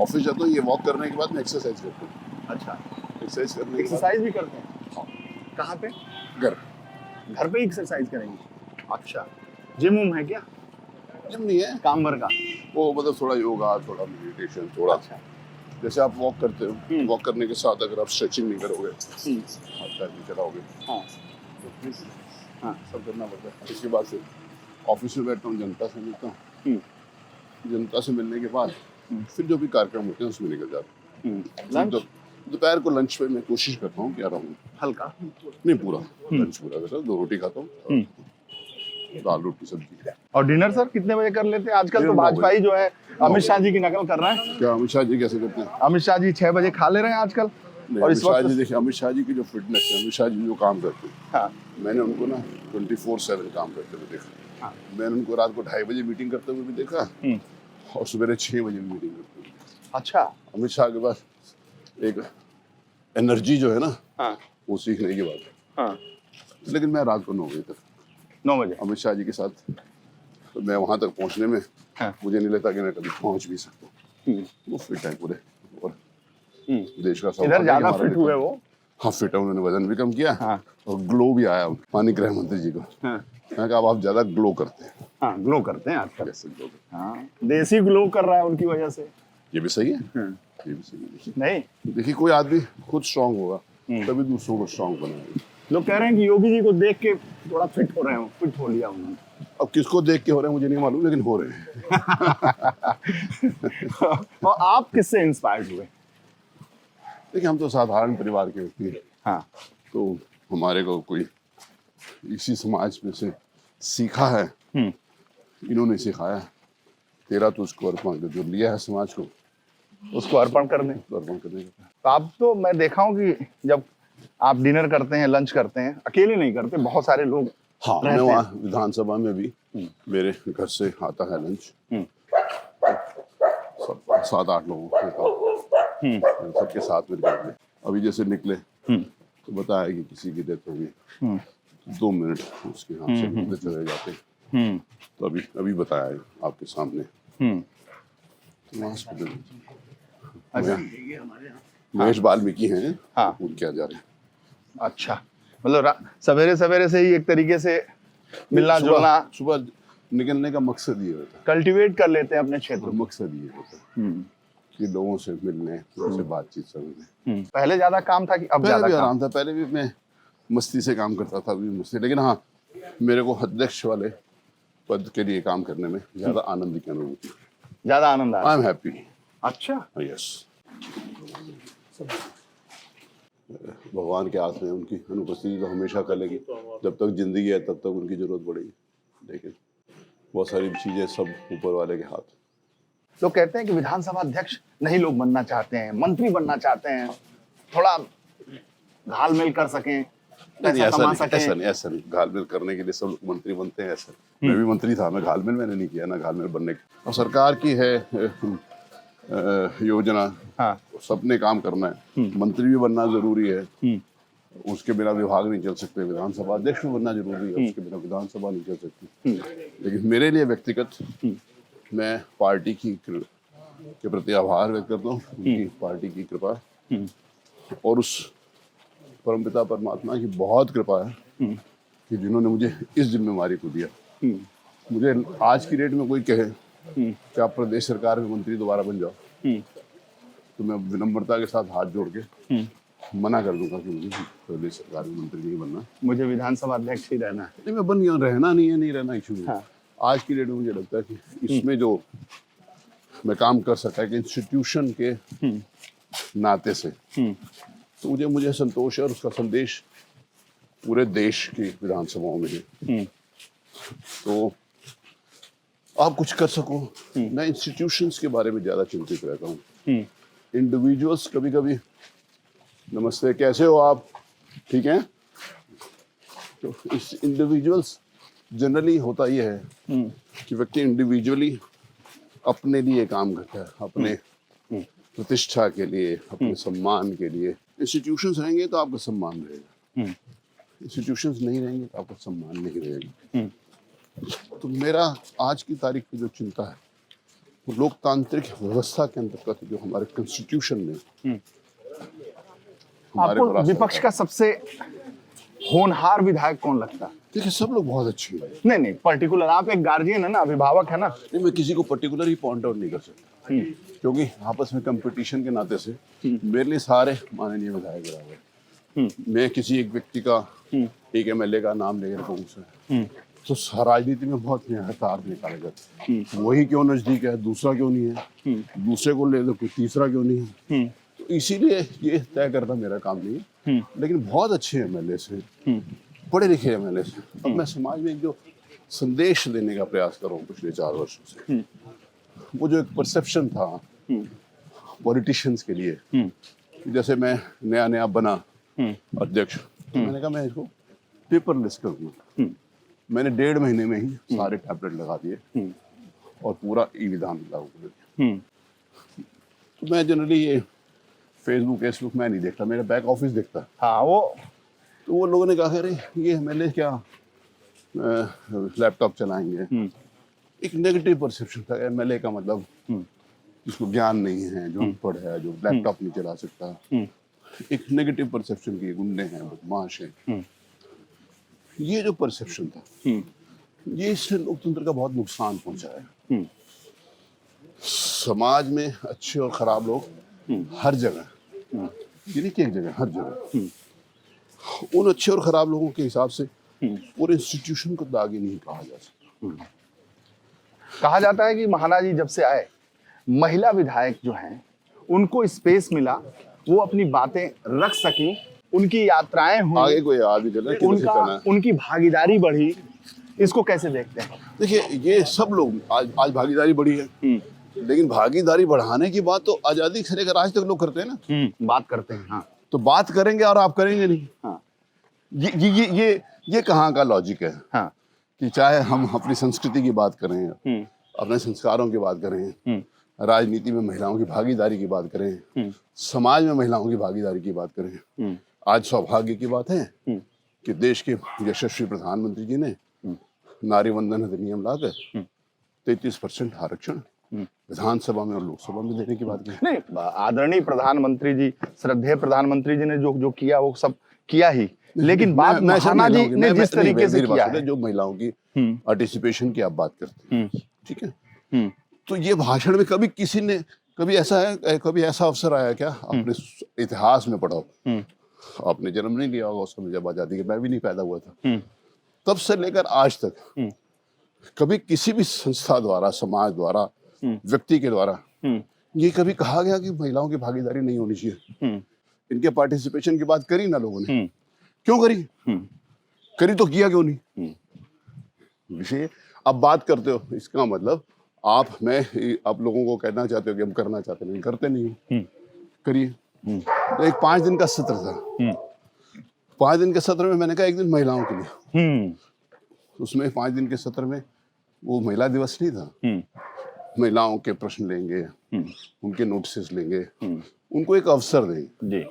ऑफिस जाता हूँ। ये वॉक करने के बाद मैं एक्सरसाइज करता हूँ। अच्छा, एक्सरसाइज करने के बाद एक्सरसाइज भी करते हैं? कहाँ पे? घर पे एक्सरसाइज करेंगे? अच्छा, जिम है क्या? जिम नहीं है, काम भर का? वो मतलब थोड़ा योगा, थोड़ा मेडिटेशन, थोड़ा। अच्छा। जैसे आप वॉक करते हो, वॉक करने के साथ अगर आप स्ट्रेचिंग नहीं करोगे, हाथ पैर नहीं चलाओगे, हाँ। तो फिर सब करना पड़ता है। इसके बाद फिर ऑफिस में बैठता हूँ, जनता से मिलता हूँ। जनता से मिलने के बाद फिर जो भी कार्यक्रम होते हैं उसमें निकल जाता हूँ। दोपहर को लंच पे मैं कोशिश करता हूँ कि आ रहा हूँ हल्का नहीं, पूरा लंच पूरा करता हूँ। 2 रोटी खाता हूँ, दाल रोटी सब्जी। और डिनर सर कितने बजे कर लेते हैं? आजकल तो भाजपा ही जो है अमित शाह जी की नकल कर रहा है। क्या अमित शाह जी कैसे करते हैं? अमित शाह जी 6 बजे खा ले रहे हैं आजकल। और इस वक्त देखिए, अमित शाह जी की जो फिटनेस है, अमित शाह जी जो काम करते हैं, हाँ। मैंने उनको ना 24/7 काम करते हुए देखा। हाँ। मैंने उनको रात को 2:30 बजे मीटिंग करते हुए भी देखा और सुबह 6 बजे मीटिंग करते हुए। अच्छा। अमित शाह के पास एक एनर्जी जो है ना, हाँ। वो सीखने की बात है। हाँ। लेकिन मैं रात को 9 बजे तक 9 बजे अमित शाह जी के साथ, तो मैं वहां तक पहुंचने में मुझे नहीं लगता कि मैं कभी पहुंच भी सकता हूँ। वो फिट है पूरे, और देश का इधर ज्यादा फिट हुए वो। हाँ, फिट है। उन्होंने वजन भी कम किया। हाँ। और ग्लो भी आया। माननीय गृह मंत्री जी को मैं कहा आप ज्यादा ग्लो करते हैं। हाँ, ग्लो करते हैं आजकल। कैसे ग्लो करते हाँ, देसी ग्लो कर रहा है उनकी वजह से। हैं? ये भी सही है, ये भी सही है। नहीं, देखिए कोई आदमी खुद स्ट्रांग होगा तभी दूसरों को स्ट्रांग बनाएगा। लोग कह रहे हैं कि योगी जी को देख के थोड़ा फिट हो रहे हो, फिट हो लिया उन्होंने। अब किसको देख के हो रहे हैं मुझे नहीं मालूम, लेकिन हो रहे हैं। और आप किससे इंस्पायर्ड हुए? देखिए हम तो साधारण परिवार के व्यक्ति हैं, हाँ, तो हमारे को कोई इसी समाज में से सीखा है, इन्होंने सिखाया है, तेरा तुझको अर्पण कर, जो लिया है समाज को उसको अर्पण करने। उसको अर्पण करने का। तो आप तो मैं देखा हूँ कि जब आप डिनर करते हैं, लंच करते हैं, अकेले नहीं करते, बहुत सारे लोग हाँ, मैं रहते हैं। वहाँ विधानसभा में भी मेरे घर से आता है लंच, सब 7-8 लोगों के सबके साथ में बैठे। अभी जैसे निकले तो बताया कि किसी की डेथ होगी, 2 मिनट उसके हाथ से निकले चले जाते, तो अभी बताया है आपके सामने। तो हॉस्पिटल महेश वाल्मीकि हैं, हाँ। उनके यहाँ जा रहे हैं। अच्छा, मतलब सवेरे सवेरे से ही एक तरीके से मिलना जुलना, सुबह निकलने का मकसद ये होता कल्टीवेट कर लेते हैं अपने क्षेत्र है, मकसद ये होता है कि लोगों से मिलने, उनसे बातचीत करने। में। पहले ज्यादा काम था कि अब पहले ज्यादा भी काम? आराम था, पहले भी मैं मस्ती से काम करता था, अभी मस्ती, लेकिन हाँ मेरे को अध्यक्ष वाले पद के लिए काम करने में ज्यादा आनंद की अनुभूति। ज्यादा आनंद आ रहा आई एम हैप्पी। है। अच्छा, यस, भगवान के हाथ में उनकी अनुपस्थिति तो हमेशा करेगी, जब तक जिंदगी है तब तक उनकी जरूरत पड़ेगी, लेकिन बहुत सारी चीजें सब ऊपर वाले के हाथ। लोग कहते हैं कि विधानसभा अध्यक्ष नहीं लोग बनना चाहते हैं, मंत्री बनना चाहते हैं, थोड़ा घाल-मेल कर सकें, पैसा कमा सकें। ऐसा नहीं, घालमेल करने के लिए सब लोग मंत्री बनते हैं, ऐसा मैं भी मंत्री था, मैं घालमेल मैंने नहीं किया ना, घालमेल बनने की। और सरकार की है योजना, हाँ, सबने काम करना है, मंत्री भी बनना जरूरी है, उसके बिना विभाग नहीं चल सकते, विधानसभा अध्यक्ष भी बनना जरूरी है, उसके बिना विधानसभा नहीं चल सकती। लेकिन मेरे लिए व्यक्तिगत मैं पार्टी की के प्रति आभार व्यक्त करता हूँ, उनकी पार्टी की कृपा और उस परमपिता परमात्मा की बहुत कृपा है कि जिन्होंने मुझे इस जिम्मेवारी को दिया। मुझे आज की डेट में कोई कहे कि आप प्रदेश सरकार में मंत्री दोबारा बन जाओ, तो मैं विनम्रता के साथ हाथ जोड़ के मना कर दूंगा कि मुझे प्रदेश सरकार में मंत्री नहीं बनना, मुझे विधानसभा अध्यक्ष ही रहना है। नहीं मैं बन गया, रहना नहीं है, नहीं रहना इशू नहीं। हाँ। आज की डेट में मुझे लगता है कि इसमें जो मैं काम कर सकता है कि इंस्टीट्यूशन के नाते से, तो मुझे संतोष है और उसका संदेश पूरे देश की विधानसभाओं में है। तो आप कुछ कर सको, मैं इंस्टीट्यूशंस के बारे में ज्यादा चिंतित रहता हूँ। इंडिविजुअल्स कभी कभी नमस्ते कैसे हो आप, ठीक हैं, तो इस इंडिविजुअल्स जनरली होता ये है कि व्यक्ति इंडिविजुअली अपने लिए काम करता है, अपने प्रतिष्ठा के लिए, अपने सम्मान के लिए। इंस्टीट्यूशंस रहेंगे तो आपका सम्मान रहेगा, इंस्टीट्यूशंस नहीं रहेंगे तो आपका सम्मान नहीं रहेगा। तो मेरा आज की तारीख की जो चिंता है वो लोकतांत्रिक व्यवस्था के अंतर्गत जो हमारे कॉन्स्टिट्यूशन में हमारे आपको विपक्ष का सबसे होनहार विधायक कौन लगता है? देखिए सब लोग बहुत अच्छे हैं, नहीं, पर्टिकुलर आप एक गार्जियन है ना, अभिभावक है ना। नहीं मैं किसी को पर्टिकुलर ही पॉइंट आउट नहीं कर सकता, क्योंकि आपस में कंपटीशन के नाते से मेरे लिए सारे माननीय विधायक बराबर हैं। मैं किसी एक व्यक्ति का, एक एमएलए का नाम लेकर कहूँ से तो राजनीति में बहुत तार निकाले जाते हैं, वही क्यों नजदीक है, दूसरा क्यों नहीं है, दूसरे को ले लो कोई तीसरा क्यों नहीं है। तो इसीलिए ये तय करना मेरा काम नहीं है, लेकिन बहुत अच्छे एमएलए से, पढ़े लिखे एमएलए से अब मैं समाज में एक जो संदेश देने का प्रयास कर रहा हूँ पिछले 4 वर्षों से, वो जो एक परसेप्शन था पॉलिटिशियंस के लिए, जैसे मैं नया बना अध्यक्ष, तो मैंने कहा मैं इसको पेपरलेस करूँगा। मैंने 1.5 महीने में ही सारे टैबलेट लगा दिए और पूरा ई विधान लागू कर दिया। तो मैं जनरली ये फेसबुक मैं नहीं देखता, मेरा बैक ऑफिस देखता है। हाँ, तो वो लोगों ने कहा अरे ये एमएलए क्या लैपटॉप चलाएंगे, एक नेगेटिव परसेप्शन था एमएलए का, मतलब जिसको ज्ञान नहीं है, जो अनपढ़ है, जो लैपटॉप नहीं चला सकता, एक नेगेटिव परसेप्शन की, गुंडे हैं, बदमाश हैं। ये जो परसेप्शन था ये इससे लोकतंत्र का बहुत नुकसान पहुंचा है। समाज में अच्छे और खराब लोग हर जगह, ये नहीं कि एक जगह, हर जगह। उन अच्छे और खराब लोगों के हिसाब से पूरे इंस्टीट्यूशन को दागी नहीं कहा जा सकता। कहा जाता है कि महाना जी जब से आए, महिला विधायक जो हैं उनको स्पेस मिला, वो अपनी बातें रख सकी, उनकी यात्राएं हुई, आगे कोई याद नहीं चला किधर से चला है। उनकी भागीदारी बढ़ी। इसको कैसे देखते हैं? देखिए, ये सब लोग आज भागीदारी बढ़ी है, लेकिन भागीदारी बढ़ाने की बात तो आजादी से लेकर आज तक लोग करते हैं ना। बात करते हैं। हाँ तो बात करेंगे और आप करेंगे नहीं। हाँ ये कहाँ का लॉजिक है हाँ कि चाहे हम अपनी संस्कृति की बात करें, अपने संस्कारों की बात करें, राजनीति में महिलाओं की भागीदारी की बात करें, समाज में महिलाओं की भागीदारी की बात करें। आज सौभाग्य की बात है कि देश के यशस्वी प्रधानमंत्री जी ने नारी वंदन अधिनियम लाकर 33% आरक्षण विधानसभा में और लोकसभा में देने की बात की। नहीं, आदरणीय प्रधानमंत्री जी, श्रद्धेय प्रधानमंत्री जी ने जो किया वो सब किया ही, लेकिन बात महाना जी ने जिस तरीके से किया है, जो महिलाओं की पार्टिसिपेशन की आप बात करते हैं, ठीक है, तो ये भाषण में कभी किसी ने कभी ऐसा अवसर आया क्या? अपने इतिहास में पढ़ो, आपने जन्म नहीं लिया होगा उस समय जब आजादी के, मैं भी नहीं पैदा हुआ था, तब से लेकर आज तक कभी किसी भी संस्था द्वारा, समाज द्वारा, व्यक्ति के द्वारा ये कभी कहा गया कि महिलाओं की भागीदारी नहीं होनी चाहिए? इनके पार्टिसिपेशन की बात करी ना लोगों ने, क्यों करी? करी तो किया क्यों नहीं? विषय अब बात करते हो, इसका मतलब आप लोगों को कहना चाहते हो कि हम करना चाहते नहीं, करते नहीं। करिए। तो एक 5 दिन का सत्र था, 5 दिन के सत्र में मैंने कहा एक दिन महिलाओं के लिए। उसमें 5 दिन के सत्र में वो महिला दिवस नहीं था, महिलाओं के प्रश्न लेंगे, उनके नोटिस लेंगे, उनको एक अवसर देंगे।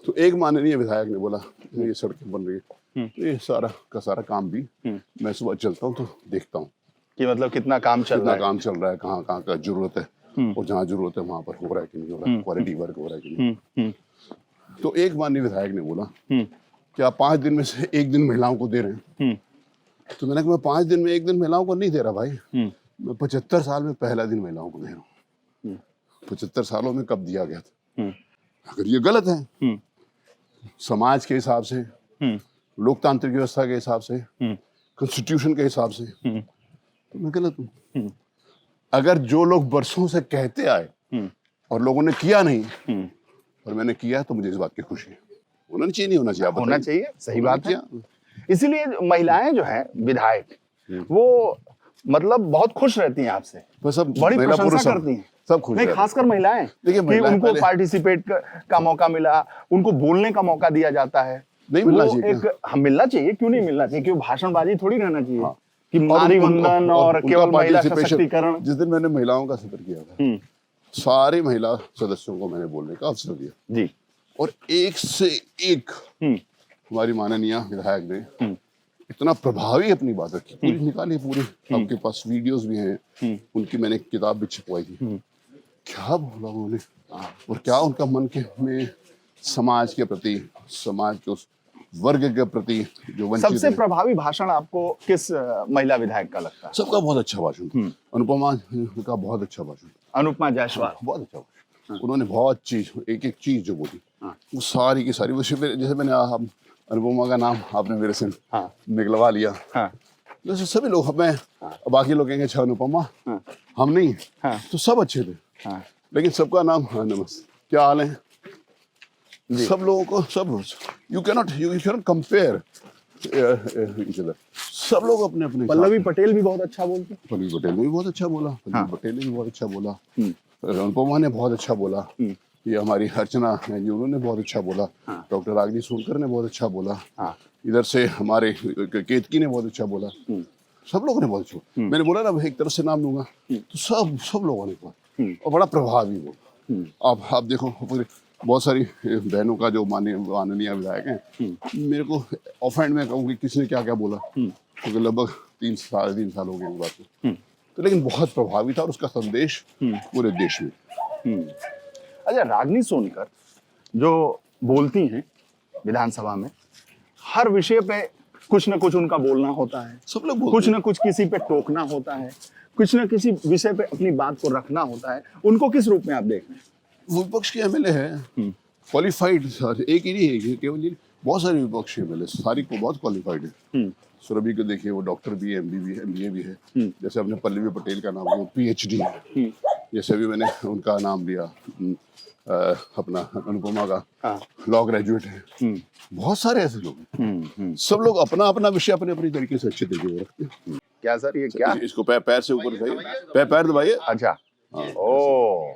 तो एक माननीय विधायक ने बोला ये सड़कें बन रही है, तो ये सारा का सारा काम भी मैं सुबह चलता हूँ तो देखता हूँ कि मतलब कितना काम चल रहा है, कहाँ कहाँ का जरूरत है, और जहाँ जरूरत है वहां पर हो रहा है कि नहीं हो रहा है, क्वालिटी वर्क हो रहा है कि नहीं। तो एक माननीय विधायक ने बोला कि आप 5 दिन में से 1 दिन महिलाओं को दे रहे हैं। तो मैंने कहा मैं 5 दिन में 1 दिन महिलाओं को नहीं दे रहा भाई, मैं 75 साल में पहला दिन महिलाओं को दे रहा हूँ। 75 सालों में कब दिया गया था? अगर ये गलत है समाज के हिसाब से, लोकतांत्रिक व्यवस्था के हिसाब से, कॉन्स्टिट्यूशन के हिसाब से, तो मैं गलत हूँ। अगर जो लोग बरसों से कहते आए और लोगों ने किया नहीं और मैंने किया, तो मुझे इस बात की खुशी है। होना चाहिए, नहीं होना चाहिए? होना चाहिए, सही बात है। इसीलिए महिलाएं जो है विधायक, वो मतलब बहुत खुश रहती हैं आपसे, बड़ी प्रशंसा करती हैं, सब खुश। नहीं, खासकर महिलाएं, देखिए उनको पार्टिसिपेट का मौका मिला, उनको बोलने का मौका दिया जाता है। नहीं मिलना चाहिए? हम मिलना चाहिए, क्यों नहीं मिलना चाहिए? क्यों भाषणबाजी थोड़ी रहना चाहिए कि नारी वंदन और केवल महिला सशक्तिकरण। जिस दिन मैंने महिलाओं का सत्र किया था, सारी महिला सदस्यों को मैंने बोलने का अवसर दिया जी, और एक से एक हमारी माननीय विधायक ने इतना प्रभावी अपनी बात रखी, पूरी निकाली, पूरी आपके पास वीडियोस भी हैं, उनकी मैंने किताब भी छपवाई थी। क्या बोला उन्होंने, और क्या उनका मन के में समाज के प्रति, समाज के उस वर्ग के प्रति जो वंचित है। सबसे प्रभावी भाषण आपको किस महिला विधायक का लगता है? सबका बहुत अच्छा भाषण था। अनुपमा का बहुत अच्छा भाषण, अनुपमा जायसवाल, बहुत अच्छा भाषण। उन्होंने बहुत चीज, एक एक चीज जो बोली वो सारी की सारी, जैसे मैंने अनुपमा का नाम आपने मेरे से निकलवा लिया, जैसे सभी लोग, मैं बाकी लोग कहेंगे अच्छा अनुपमा, हम नहीं, तो सब अच्छे थे, लेकिन सबका नाम नमस्ते, क्या हाल है, सब लोगों को, सब you cannot compare each other, सब लोग अपने अपने। पल्लवी पटेल भी बहुत अच्छा बोलती, पल्लवी पटेल ने भी बहुत अच्छा बोला, पटेल ने भी बहुत अच्छा बोला, अनुपमा ने बहुत अच्छा बोला, ये हमारी अर्चना है जी, उन्होंने बहुत अच्छा बोला, डॉक्टर रागिनी सोनकर ने बहुत अच्छा बोला, इधर से हमारे केतकी ने बहुत अच्छा बोला, सब लोगों ने बहुत अच्छा। मैंने बोला ना एक तरफ से नाम लूंगा तो सब लोगों ने बोला, और बड़ा प्रभावी बोला। आप देखो पूरे बहुत सारी बहनों का जो माननीय विधायक हैं, मेरे को ऑफेंड में कहूँ कि किसने क्या क्या बोला, क्योंकि लगभग 3 साल हो गए बात को, तो लेकिन बहुत प्रभावी था और उसका संदेश पूरे देश में। अच्छा, रागिनी सोनकर जो बोलती हैं विधानसभा में, हर विषय पे कुछ न कुछ उनका बोलना होता है, सब लोग कुछ न कुछ किसी पे टोकना होता है, कुछ न किसी विषय पे अपनी बात को रखना होता है। उनको किस रूप में आप देख रहे हैं? विपक्ष के एमएलए है, क्वालिफाइड, एक ही नहीं है, केवल बहुत सारे विपक्षी एमएलए सारी को बहुत क्वालिफाइड है। सुरभि को देखिए, वो डॉक्टर भी है, एमबीए भी है। जैसे अपने पल्लवी पटेल का नाम, वो पीएचडी है। जैसे अभी मैंने उनका नाम लिया, अपना अनुपमा का लॉ ग्रेजुएट है। बहुत सारे ऐसे लोग हैं। सब लोग अपना अपना विषय अपने अपनी तरीके से अच्छे तरीके से रखते हैं। क्या सर, ये क्या? इसको पैर से ऊपर उठाइए, पैर दबाइए। अच्छा। ओ,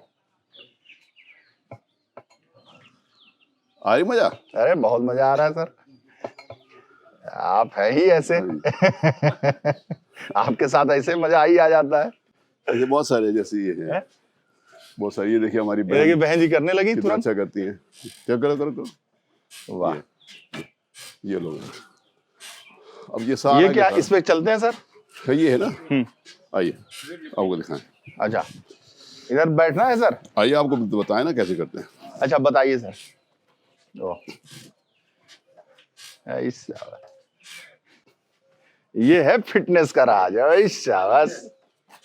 आ रही मजा? अरे बहुत मजा आ रहा है सर, आप है ही ऐसे। आपके साथ ऐसे मजा ही आ जाता है। ऐसे बहुत सारे, जैसे ये है, बहुत सारी। ये देखिए हमारी देखिए बहन जी करने लगी कितना तुरंत। अच्छा करती है। क्या करो। वाह, ये लोग, अब ये सारा ये क्या, इस पे चलते हैं सर? ये है ना, आइए आपको दिखाएं। अच्छा, इधर बैठना है सर? आइए आपको बताएं ना कैसे करते हैं। अच्छा बताइए सर। ओ, ये है फिटनेस का राज। शाबाश,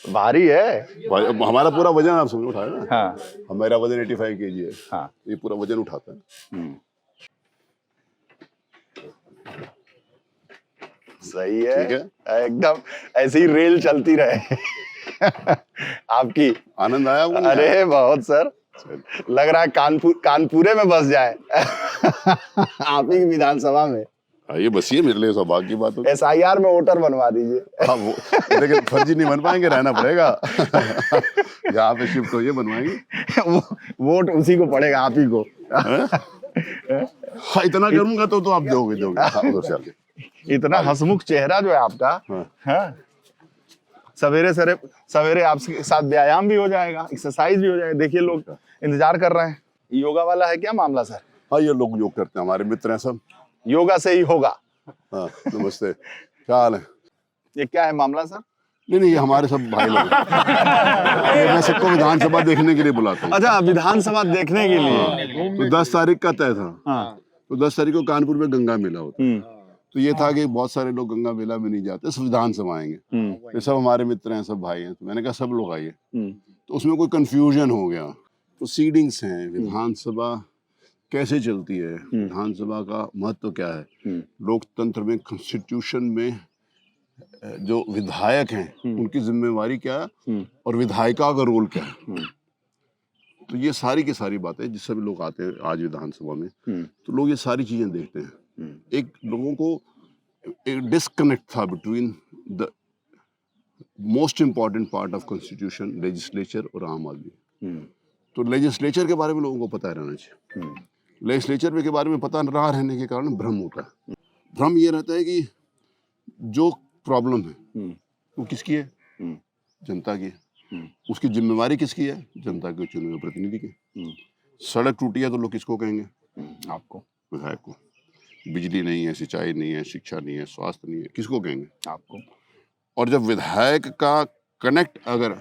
भारी है। भाई, अब हमारा पूरा वजन आप समझ उठाए ना। हाँ हमारा वजन 85 kg है। हाँ, ये पूरा वजन उठाता है। सही है, ठीक है। एकदम ऐसी ही रेल चलती रहे। आपकी। आनंद आया आपको? अरे बहुत सर, लग रहा है कानपुरे में बस जाए। आप ही की विधानसभा में। ये बस ये मेरे लिए सौभाग्य की बात होगी। SIR में वोटर बनवा दीजिए। हाँ, वो लेकिन फर्जी नहीं बन पाएंगे, रहना पड़ेगा। यहाँ पे शिफ्ट हो, ये बनवाएंगे। वोट उसी को पड़ेगा, आप ही को। हाँ, इतना करूंगा तो आप दोगे। हाँ, उधर से आगे। इतना हंसमुख चेहरा जो है आपका। हाँ, सवेरे आपके साथ व्यायाम भी हो जाएगा, एक्सरसाइज भी हो जाएगा। देखिए लोग इंतजार कर रहे हैं। योगा वाला है क्या मामला सर? हाँ, ये लोग योग करते हैं, हमारे मित्र हैं सब। योगा से ही होगा। हाँ, नमस्ते, क्या हाल है? ये क्या है मामला सर? नहीं, ये हमारे सब भाई लोग हैं। ये मैं सबको विधानसभा देखने के लिए बुलाता हूँ। अच्छा, विधानसभा देखने के लिए। तो 10 तारीख का तय था। हाँ। तो 10 तारीख को कानपुर में गंगा मेला होता। तो ये था कि बहुत सारे लोग गंगा मेला में नहीं जाते, सब विधानसभा आएंगे। ये सब हमारे मित्र हैं, सब भाई हैं। तो मैंने कहा सब लोग आइए। तो उसमें कोई कंफ्यूजन हो गया। प्रोसीडिंग्स हैं, विधानसभा कैसे चलती है, विधानसभा का महत्व क्या है, लोकतंत्र में, कॉन्स्टिट्यूशन में जो विधायक हैं उनकी जिम्मेवारी क्या है, और विधायिका का रोल क्या है। तो ये सारी की सारी बातें, जिससे भी लोग आते हैं आज विधानसभा में, तो लोग ये सारी चीजें देखते हैं। एक लोगों को एक डिस्कनेक्ट था between the most important part of constitution, legislature और आम आदमी। तो लेजिस्लेचर के बारे में लोगों को पता रहना चाहिए। लेजिस्लेचर के बारे में पता ना रहने के कारण भ्रम होता है। भ्रम ये रहता है कि जो प्रॉब्लम है वो किसकी है? जनता की है। उसकी जिम्मेवारी किसकी है? जनता के चुने हुए प्रतिनिधि की। सड़क टूटी है तो लोग किसको कहेंगे? आपको, विधायक को। बिजली नहीं है, सिंचाई नहीं है, शिक्षा नहीं है, स्वास्थ्य नहीं है, किसको कहेंगे? आपको। और जब विधायक का कनेक्ट अगर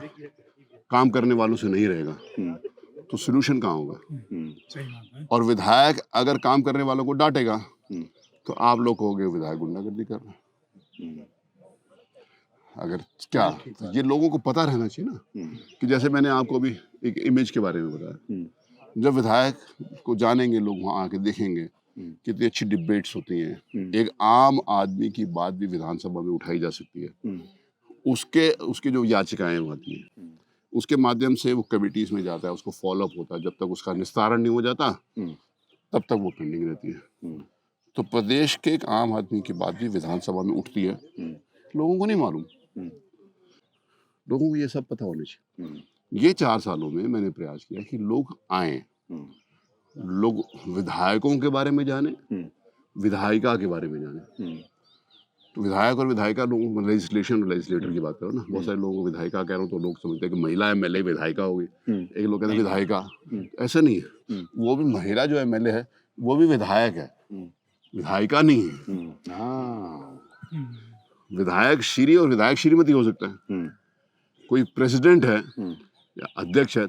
काम करने वालों से नहीं रहेगा तो सोल्यूशन कहाँ होगा? और विधायक अगर काम करने वालों को डांटेगा तो आप लोग कहोगे विधायक गुंडागर्दी कर रहे हैं। अगर क्या, तो ये लोगों को पता रहना चाहिए ना, कि जैसे मैंने आपको अभी एक इमेज के बारे में बताया। जब विधायक को जानेंगे लोग, वहाँ आके देखेंगे कितनी अच्छी डिबेट्स होती हैं। एक आम आदमी की बात भी विधानसभा में उठाई जा सकती है। उसके जो याचिकाएं आती हैं, उसके माध्यम से वो कमिटीज में जाता है, उसको फॉलोअप होता है। जब तक उसका निस्तारण नहीं हो जाता तब तक वो पेंडिंग रहती है। तो प्रदेश के एक आम आदमी की बात भी विधानसभा में उठती है, लोगों को नहीं मालूम। लोगों को ये सब पता होना चाहिए। ये 4 सालों में मैंने प्रयास किया कि लोग आए, लोग विधायकों के बारे में जाने, विधायिका के बारे में जाने। तो विधायक और विधायिका, लोगों लेजिस्लेशन और लेजिस्लेटर की बात करो ना, बहुत सारे लोगों को विधायिका कह रहा हूँ तो लोग समझते हैं कि महिला एमएलए विधायिका होगी। एक लोग कहते हैं विधायिका, ऐसा नहीं है। वो भी महिला जो एमएलए है वो भी विधायक है, विधायिका नहीं है। विधायक श्री और विधायक श्रीमती हो सकता है। कोई प्रेसिडेंट है या अध्यक्ष है,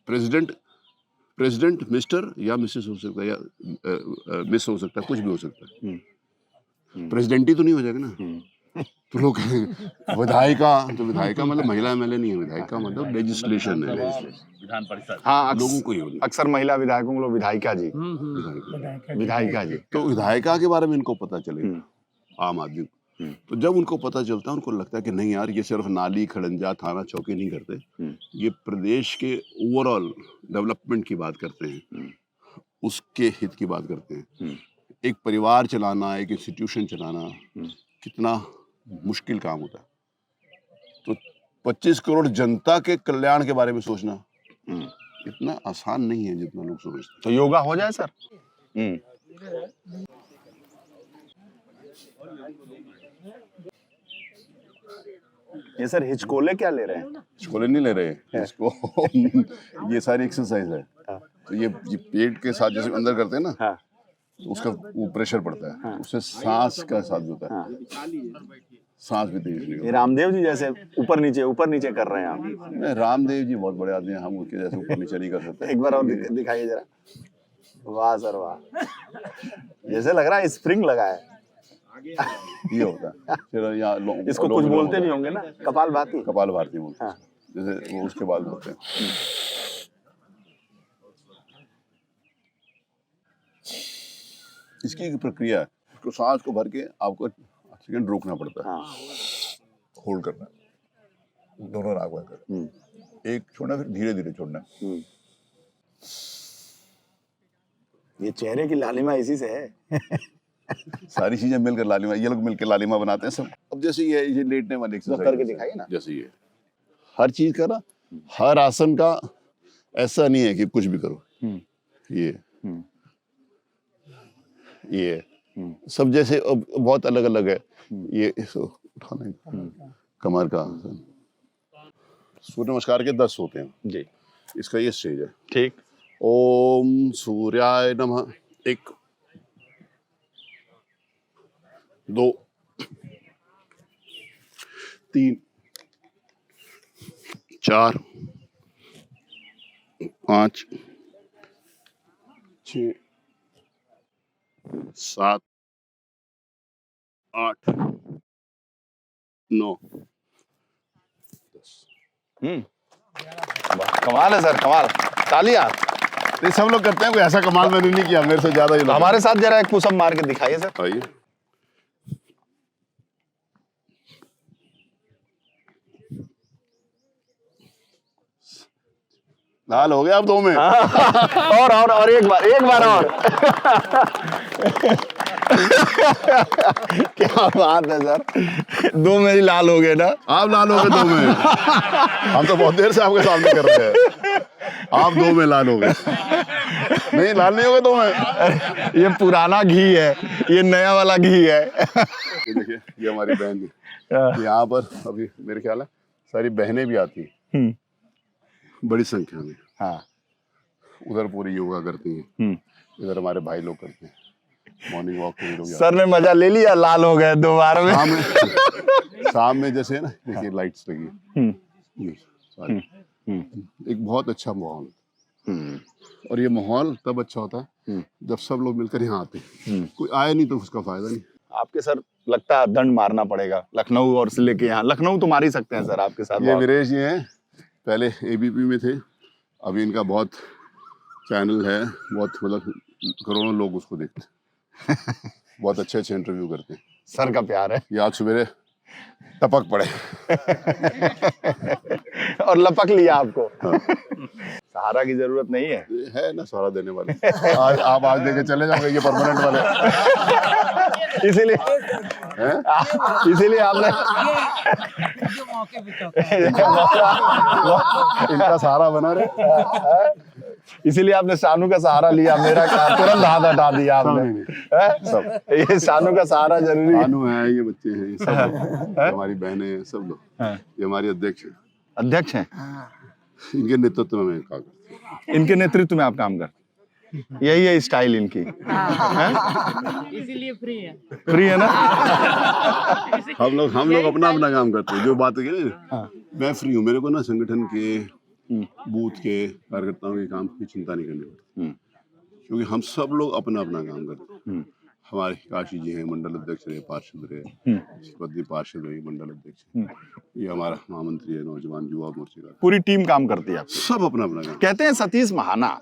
प्रेसिडेंट मिस्टर या मिसेस हो सकता है, या मिस हो सकता है, कुछ भी हो सकता है। प्रेसिडेंट ही तो नहीं हो जाएगा ना। तो लोग विधायिका, तो विधायिका मतलब महिला एमएलए नहीं है, विधायिका मतलब लेजिस्लेशन है, विधान परिषद। हाँ, लोगों को ही होना। अक्सर महिला विधायकों को लोग विधायिका जी, विधायिका। विधायिका जी। तो विधायिका के बारे में इनको पता चलेगा, आम आदमी को। तो जब उनको पता चलता है, उनको लगता है कि नहीं यार, ये सिर्फ नाली, खड़ंजा, थाना, चौकी नहीं करते, ये प्रदेश के ओवरऑल डेवलपमेंट की बात करते हैं, उसके हित की बात करते हैं। एक परिवार चलाना, एक इंस्टीट्यूशन चलाना कितना मुश्किल काम होता है। तो 25 करोड़ जनता के कल्याण के बारे में सोचना इतना आसान नहीं है जितना लोग समझते। तो योगा हो जाए सर। ये सर हिचकोले क्या ले रहे हैं? हिचकोले नहीं ले रहे इसको ये सारी एक्सरसाइज है। तो ये पेट के साथ जैसे अंदर करते हैं ना, तो उसका वो प्रेशर पड़ता है, उससे सांस का साथ होता है, सांस भी तेज निकलती ये रामदेव जी जैसे ऊपर नीचे कर रहे हैं आप। है। रामदेव जी बहुत बड़े आदमी हैं, हम उनके जैसे ऊपर नीचे नहीं कर सकते। एक बार और दिखाइए जरा। वाह सर वाह, जैसे लग रहा है स्प्रिंग लगा है। ये होता है। फिर यहाँ इसको कुछ बोलते भी होंगे ना, कपालभाति। कपालभाति बोलते हैं, जैसे वो उसके बाद बोलते हैं। इसकी एक प्रक्रिया है, उसको सांस को भर के आपको सेकंड रोकना पड़ता है, होल्ड करना है, दोनों नाक बंद कर, एक छोड़ना, फिर धीरे धीरे छोड़ना। ये चेहरे की लालिमा इसी से है। सारी चीजें मिलकर लालिमा, ये लोग मिलकर लालिमा बनाते हैं सब। अब जैसे ये लेटने वाली एक्सरसाइज करके दिखाइए ना। जैसे ये हर चीज का ना, हर आसन का ऐसा नहीं है कि कुछ भी करो। ये सब जैसे अब बहुत अलग अलग है। ये इसको उठाना, कमर का आसन। सूर्य नमस्कार के 10 होते हैं जी, इसका ये स्टेज है। ठीक। ओम सूर्याय नमः। 1 2 3 4 5 6 7 8 9 10। कमाल है सर, कमाल। तालियां। ये सब लोग करते हैं, कोई ऐसा कमाल मैंने नहीं किया, मेरे से ज्यादा ही लोग। हमारे साथ जरा एक पुशअप मार के दिखाइए सर। आइए। लाल हो गया आप 2 में। और एक बार और। क्या बात है सर, 2 में ही लाल हो गए ना। आप लाल हो गए 2 में। हम तो बहुत देर से आपके सामने कर रहे हैं, आप 2 में लाल हो गए। नहीं, लाल नहीं हो गए 2 में। ये पुराना घी है, ये नया वाला घी है। ये देखिए, ये हमारी बहन है। यहाँ पर अभी मेरे ख्याल है सारी बहनें भी आती हैं, बड़ी संख्या में। हाँ, उधर पूरी योगा करती हैं, इधर हमारे भाई लोग करते हैं, मॉर्निंग वॉक के लोग। सर ने मजा ले लिया, लाल हो गए 2 बार में। शाम में जैसे है ना, देखिए लाइट्स लगी, ये सारी। एक बहुत अच्छा माहौल। और ये माहौल तब अच्छा होता है जब सब लोग मिलकर यहाँ आते हैं। कोई आए नहीं तो उसका फायदा नहीं। आपके सर लगता है दंड मारना पड़ेगा लखनऊ और से लेके यहाँ। लखनऊ तो मार ही सकते हैं सर आपके साथ। ये वीरेश जी हैं, पहले एबीपी में थे, अभी इनका बहुत चैनल है, बहुत मतलब करोड़ों लोग उसको देखते हैं। बहुत अच्छे इंटरव्यू करते हैं। सर का प्यार है। ये आज सवेरे टपक पड़े और लपक लिया आपको। सहारा की जरूरत नहीं है ना सहारा देने वाले। आज आप आज देके चले जाओगे, ये परमानेंट वाले। इसीलिए आपने इनका सहारा बना रहे, इसीलिए आपने शानू का सहारा लिया। मेरा तुरंत हाथ हटा दिया आपने। सब ये शानू का सहारा जरूरी है। शानू है, ये बच्चे हैं, ये सब लोग, हमारी बहनें हैं, सब लोग। ये हमारी अध्यक्ष हैं। अध्यक्ष हैं, इनके नेतृत्व में मैं काम करता हूं। इनके नेतृत्व में आप काम करते, यही है स्टाइल इनकी। इसीलिए फ्री है ना। हम लोग अपना अपना काम करते हैं। जो बात है, मैं फ्री हूँ, मेरे को ना संगठन के, बूथ के कार्यकर्ताओं के काम की चिंता नहीं करनी पड़ती, क्योंकि हम सब लोग अपना अपना काम करते हैं। हमारे काशी जी हैं, मंडल अध्यक्ष रहे, पार्षद रहे, पत्नी पार्षद रही, मंडल अध्यक्ष। ये हमारा महामंत्री है नौजवान युवा मोर्चे का। पूरी टीम काम करती है आपकी। सब अपना अपना काम। कहते हैं सतीश महाना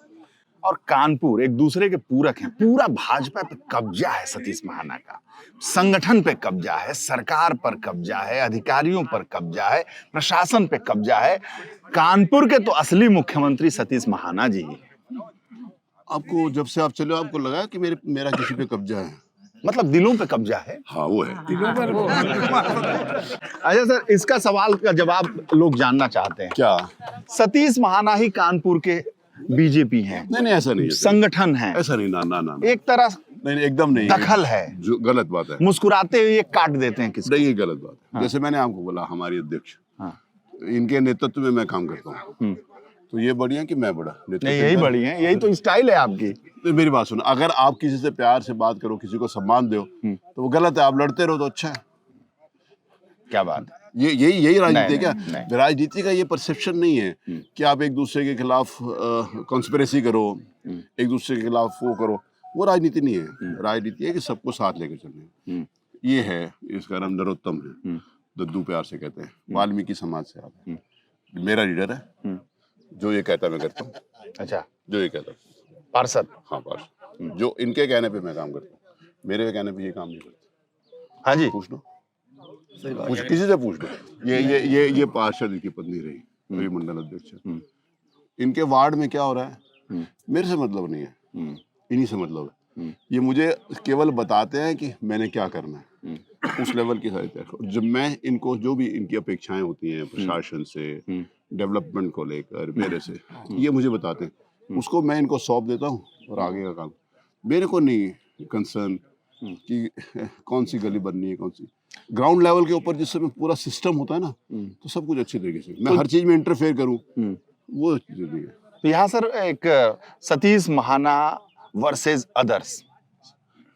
और कानपुर एक दूसरे के पूरक हैं। पूरा भाजपा पे कब्जा है सतीश महाना का, संगठन पे कब्जा है, सरकार पर कब्जा है, अधिकारियों पर कब्जा है, प्रशासन पे कब्जा है। कानपुर के तो असली मुख्यमंत्री सतीश महाना जी हैं। आपको जब से आप चले हो, आपको लगा कि मेरा किसी पे कब्जा है? मतलब दिलों पे कब्जा है। हाँ, वो है। अच्छा सर, इसका सवाल का जवाब लोग जानना चाहते हैं। क्या सतीश महाना ही कानपुर के बीजेपी हैं? नहीं, ऐसा नहीं है। संगठन है, ऐसा नहीं, ना। एक तरह नहीं, एकदम नहीं। दखल है, जो गलत बात है। मुस्कुराते हुए काट देते हैं किसी। नहीं, ये गलत बात है। जैसे मैंने आपको बोला, हमारी अध्यक्ष, इनके नेतृत्व में मैं काम करता हूँ, तो ये बढ़िया कि मैं बड़ा? नहीं, यही बड़ी है, यही तो स्टाइल है आपकी। तो मेरी बात सुनो, अगर आप किसी से प्यार से बात करो, किसी को सम्मान दो, तो वो गलत है। आप लड़ते रहो तो अच्छा है। क्या बात है? यही राजनीति है क्या? नहीं। राजनीति का ये परसेप्शन नहीं है कि आप एक दूसरे के खिलाफ कॉन्स्पिरेसी करो, एक दूसरे के खिलाफ वो करो। वो राजनीति नहीं है। राजनीति है कि सबको साथ लेकर चलना। ये है, इसका नाम नरोत्तम है, दद्दू प्यार से कहते हैं, वाल्मीकि समाज से आता है। मेरा लीडर है, जो ये कहता मैं करता हूँ। अच्छा, जो ये कहता, पार्षद। हाँ, पार्षद। जो इनके कहने पे मैं काम करता हूँ, मेरे कहने पे ये काम नहीं करते। हाँ जी, पूछ लो, किसी से पूछ लो। ये पार्षद की पत्नी रही, मेरी मंडल अध्यक्ष है। इनके वार्ड में क्या हो रहा है, मेरे से मतलब नहीं है, इन्हीं से मतलब है। ये मुझे केवल बताते हैं कि मैंने क्या करना है, उस लेवल की सारी तय। जब मैं इनको, जो भी इनकी अपेक्षाएं होती हैं प्रशासन से, डेवलपमेंट को लेकर, मेरे से, ये मुझे बताते हैं, उसको मैं इनको सौंप देता हूँ और आगे का काम। मेरे को नहीं कंसर्न कि कौन सी गली बननी है, कौन सी। ग्राउंड लेवल के ऊपर जिस समय पूरा सिस्टम होता है ना, तो सब कुछ अच्छे तरीके से, मैं हर चीज में इंटरफेयर करूँ, वो चीज नहीं है। तो यहाँ सर एक Satish Mahana versus others,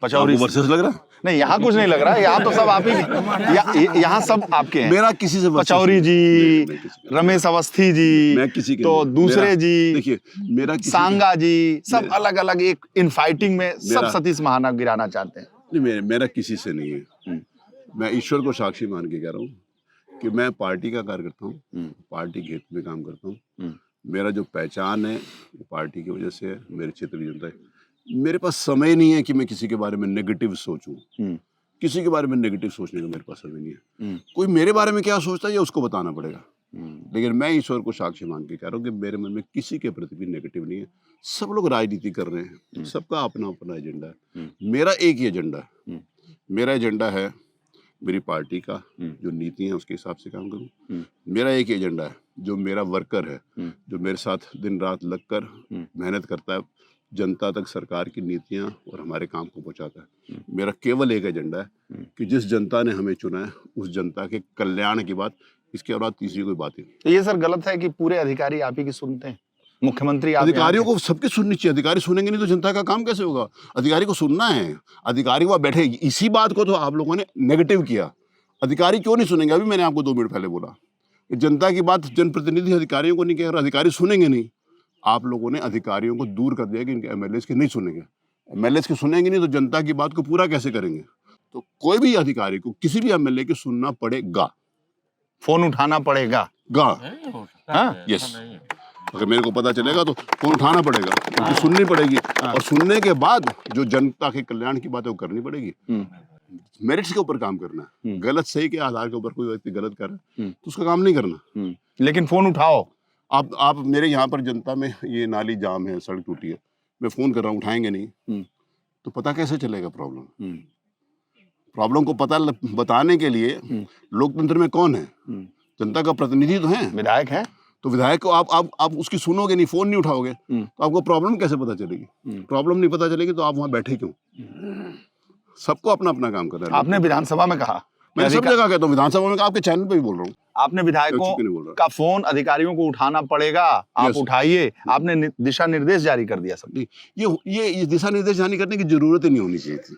Pachauri versus लग रहा? नहीं, यहाँ कुछ नहीं लग रहा है। यहाँ तो सब आप ही, यहाँ सब आपके हैं। मेरा किसी से पचौरी जी, रमेश अवस्थी जी, मैं किसी के तो दूसरे जी, देखिए, मेरा सांगा जी, सब अलग अलग एक इन फाइटिंग में सब सतीश महाना गिराना चाहते हैं। नहीं, मेरा किसी से नहीं है। मैं ईश्वर को साक्षी मान के कह रहा हूँ कि मैं पार्टी का कार्य करता हूँ, पार्टी के हित में काम करता हूँ। मेरा जो पहचान है वो पार्टी की वजह से है, मेरे क्षेत्र की जनता है। मेरे पास समय नहीं है कि मैं किसी के बारे में नेगेटिव सोचूं। किसी के बारे में नेगेटिव सोचने का मेरे पास समय नहीं है। कोई मेरे बारे में क्या सोचता है ये उसको बताना पड़ेगा। लेकिन मैं ईश्वर को साक्षी मान के कह रहा हूँ कि मेरे मन में किसी के प्रति भी नेगेटिव नहीं है। सब लोग राजनीति कर रहे हैं, सबका अपना अपना एजेंडा है। मेरा एक ही एजेंडा है। मेरा एजेंडा है मेरी पार्टी का जो नीति है उसके हिसाब से काम करूं। मेरा एक एजेंडा है, जो मेरा वर्कर है, जो मेरे साथ दिन रात लगकर मेहनत करता है, जनता तक सरकार की नीतियां और हमारे काम को पहुंचाता है। मेरा केवल एक एजेंडा है कि जिस जनता ने हमें चुना है उस जनता के कल्याण की बात, इसके बाद तीसरी कोई बात ही नहीं। तो ये सर गलत है कि पूरे अधिकारी आप ही की सुनते हैं? मुख्यमंत्री आप अधिकारियों को सबकी सुननी चाहिए। अधिकारी सुनेंगे नहीं तो जनता का काम कैसे होगा? अधिकारी को सुनना है। अधिकारी वहाँ बैठे, इसी बात को तो आप लोगों ने नेगेटिव किया। अधिकारी क्यों नहीं सुनेंगे? अभी मैंने आपको 2 मिनट पहले बोला, जनता की बात जनप्रतिनिधि अधिकारियों को नहीं कह रहा, अधिकारी सुनेंगे नहीं। आप लोगों ने अधिकारियों को दूर कर दिया कि इनके एमएलएस के नहीं सुनेंगे। एमएलएस के सुनेंगे नहीं तो जनता की बात को पूरा कैसे करेंगे? तो कोई भी अधिकारी को किसी भी एमएलए की सुनना पड़ेगा, फोन उठाना पड़ेगा। हाँ, यस। अगर मेरे को पता चलेगा तो फोन उठाना पड़ेगा, उनकी सुननी पड़ेगी, और सुनने के बाद जो जनता के कल्याण की बात है वो करनी पड़ेगी। मेरिट्स के ऊपर काम करना है। गलत सही के आधार के ऊपर कोई व्यक्ति गलत कर रहा है तो उसका काम नहीं करना। लेकिन फोन उठाओ। आप मेरे यहाँ पर जनता में ये नाली जाम है, सड़क टूटी है, मैं फोन कर रहा हूँ, उठाएंगे नहीं तो पता कैसे चलेगा प्रॉब्लम? प्रॉब्लम को पता बताने के लिए लोकतंत्र में कौन है? जनता का प्रतिनिधि तो है, विधायक है। तो विधायक को आप उसकी सुनोगे नहीं, फोन नहीं उठाओगे तो आपको प्रॉब्लम कैसे पता चलेगी? प्रॉब्लम नहीं पता चलेगी तो आप वहाँ बैठे क्यों? सबको अपना अपना काम करना है। आपने विधानसभा में कहा, मैं सब जगह कहता हूँ, विधानसभा में आपके चैनल पे भी बोल रहा हूँ, आपने विधायकों का फोन अधिकारियों को उठाना पड़ेगा, आप उठाइए। आपने दिशा निर्देश जारी कर दिया सब। ये दिशा निर्देश जारी करने की जरूरत ही नहीं होनी चाहिए थी।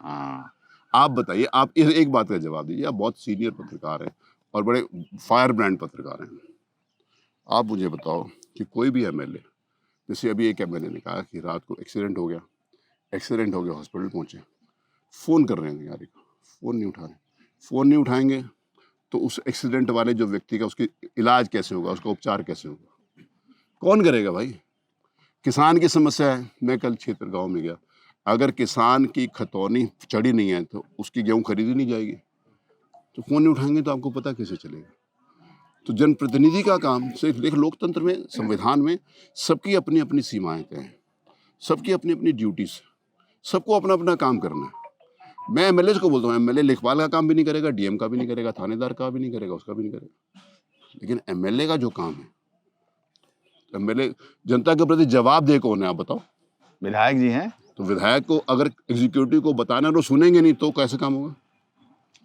आप बताइए, आप एक बात का जवाब दीजिए। आप बहुत सीनियर पत्रकार हैं और बड़े फायर ब्रांड पत्रकार हैं। आप मुझे बताओ कि कोई भी एमएलए, जैसे अभी एक एमएलए ने कहा कि रात को एक्सीडेंट हो गया, हॉस्पिटल पहुंचे, फोन कर रहे हैं यार, फोन नहीं उठा रहे, फोन नहीं उठाएंगे तो उस एक्सीडेंट वाले जो व्यक्ति का उसकी इलाज कैसे होगा, उसका उपचार कैसे होगा, कौन करेगा भाई? किसान की समस्या है। मैं कल क्षेत्र गांव में गया, अगर किसान की खतौनी चढ़ी नहीं है तो उसकी गेहूं खरीदी नहीं जाएगी। तो फोन नहीं उठाएंगे तो आपको पता कैसे चलेगा? तो जनप्रतिनिधि का काम सिर्फ देख, लोकतंत्र में, संविधान में सबकी अपनी अपनी सीमाएं तय हैं, सबकी अपनी अपनी ड्यूटीज, सबको अपना अपना काम करना है। मैं एमएलए को बोलता हूँ, एमएलए लेखपाल का काम भी नहीं करेगा, डीएम का भी नहीं करेगा, थानेदार का भी नहीं करेगा, उसका भी नहीं करेगा, लेकिन एमएलए का जो काम है, एमएलए जनता के प्रति जवाब दे कौन है आप बताओ? विधायक जी हैं। तो विधायक को अगर एग्जीक्यूटिव को बताना तो सुनेंगे नहीं तो कैसे काम होगा?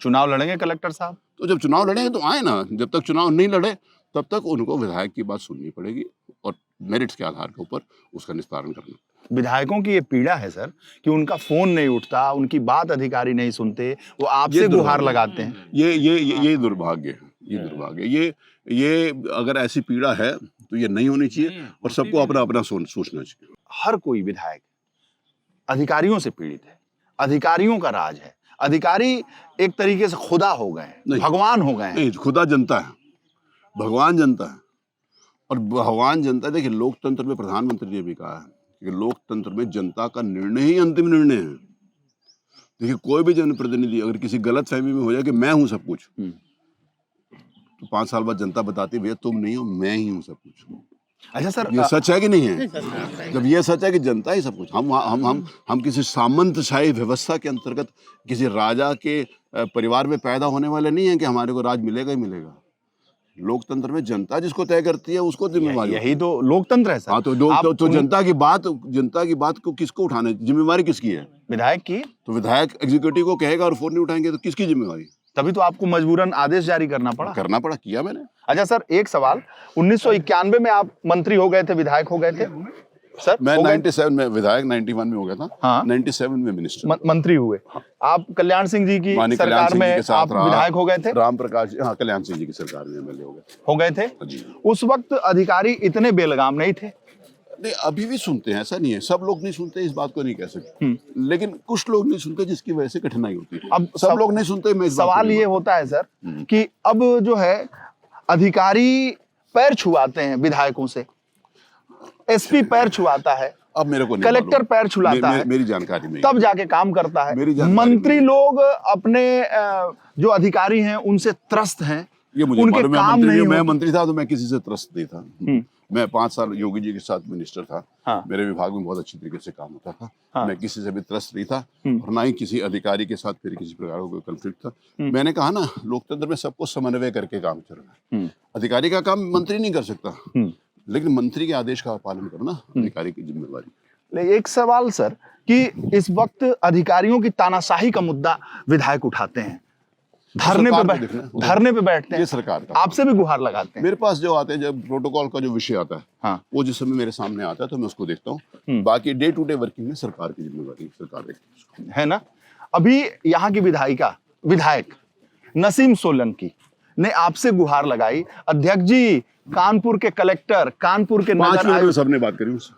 चुनाव लड़ेंगे कलेक्टर साहब? तो जब चुनाव लड़ेंगे तो आए ना, जब तक चुनाव नहीं लड़े तब तक उनको विधायक की बात सुननी पड़ेगी और मेरिट्स के आधार के ऊपर उसका निस्तारण करना। विधायकों की ये पीड़ा है सर कि उनका फोन नहीं उठता, उनकी बात अधिकारी नहीं सुनते, वो आपसे गुहार लगाते हैं। ये दुर्भाग्य है, ये दुर्भाग्य। ये अगर ऐसी पीड़ा है तो ये नहीं होनी चाहिए और सबको अपना अपना सोचना चाहिए। हर कोई विधायक अधिकारियों से पीड़ित है, अधिकारियों का राज है। अधिकारी एक तरीके से खुदा हो गए हैं, भगवान हो गए हैं। नहीं, खुदा जनता है, भगवान जनता है। और भगवान जनता, देखिए लोकतंत्र में प्रधानमंत्री ने भी कहा है कि लोकतंत्र में जनता का निर्णय ही अंतिम निर्णय है। देखिए कोई भी जनप्रतिनिधि अगर किसी गलत फहमी में हो जाए कि मैं हूं सब कुछ, तो 5 साल बाद जनता बताती है भैया तुम नहीं हो, मैं ही हूं सब कुछ। अच्छा सर, ये सच है कि नहीं है? जब ये सच है कि जनता ही सब कुछ, हम किसी सामंतशाही व्यवस्था के अंतर्गत किसी राजा के परिवार में पैदा होने वाले नहीं है कि हमारे को राज मिलेगा ही मिलेगा। लोकतंत्र में जनता जिसको तय करती है उसको जिम्मेवारी, यही तो लोकतंत्र है सर। हाँ, तो जनता की बात को किसको उठाने, जिम्मेवारी किसकी है? विधायक की। तो विधायक एग्जीक्यूटिव को कहेगा और फोन नहीं उठाएंगे तो किसकी जिम्मेवारी? तभी तो आपको मजबूरन आदेश जारी करना पड़ा। किया मैंने। अच्छा सर, एक सवाल, 1991 में आप मंत्री हो गए थे, विधायक हो गए थे सर? मैं 97 में विधायक, 91 में हो गया था। हाँ। 97 में मिनिस्टर मंत्री हुए। आप कल्याण सिंह जी की सरकार में आप विधायक हो गए थे? राम प्रकाश, हाँ, कल्याण सिंह जी की सरकार में एमएलए हो गए थे। उस वक्त अधिकारी इतने बेलगाम नहीं थे? नहीं, अभी भी सुनते हैं, ऐसा नहीं है, सब लोग नहीं सुनते, इस बात को नहीं कह सकते, लेकिन कुछ लोग नहीं सुनते जिसकी वजह से कठिनाई होती है। अब सब लोग नहीं सुनते। मैं सवाल ये होता है सर कि अब जो है अधिकारी पैर छुआते हैं विधायकों से, एसपी पैर छुआता है, अब मेरे को कलेक्टर पैर छुलाता है, मेरी जानकारी में तब जाके काम करता है। मंत्री लोग अपने जो अधिकारी हैं उनसे त्रस्त हैं, ये मुझे उनके काम नहीं। मैं मंत्री था तो मैं किसी से त्रस्त नहीं था। मैं 5 साल योगी जी के साथ मिनिस्टर था। हाँ। मेरे विभाग में बहुत अच्छी तरीके से काम होता था। हाँ। मैं किसी से भी त्रस्त नहीं था और ना ही किसी अधिकारी के साथ फिर किसी प्रकार का कोई कॉन्फ्लिक्ट था। मैंने कहा ना, लोकतंत्र में सबको समन्वय करके काम करना है। अधिकारी का काम मंत्री नहीं कर सकता, लेकिन मंत्री के आदेश का पालन करना अधिकारी की जिम्मेवारी। एक सवाल सर कि इस वक्त अधिकारियों की तानाशाही का मुद्दा विधायक उठाते हैं, धरने पे बैठते हैं, ये सरकार का, आपसे भी गुहार लगाते हैं। मेरे पास जो आते हैं, जब प्रोटोकॉल का जो विषय आता है, हाँ, वो जिस समय मेरे सामने आता है तो मैं उसको देखता हूँ। बाकी डे टू डे वर्किंग में सरकार की जिम्मेवारी, सरकार देखती है ना। अभी यहाँ की विधायक नसीम सोलंकी ने आपसे गुहार लगाई, अध्यक्ष जी कानपुर के कलेक्टर, कानपुर के 5 मिनट में सबने बात करी उससे,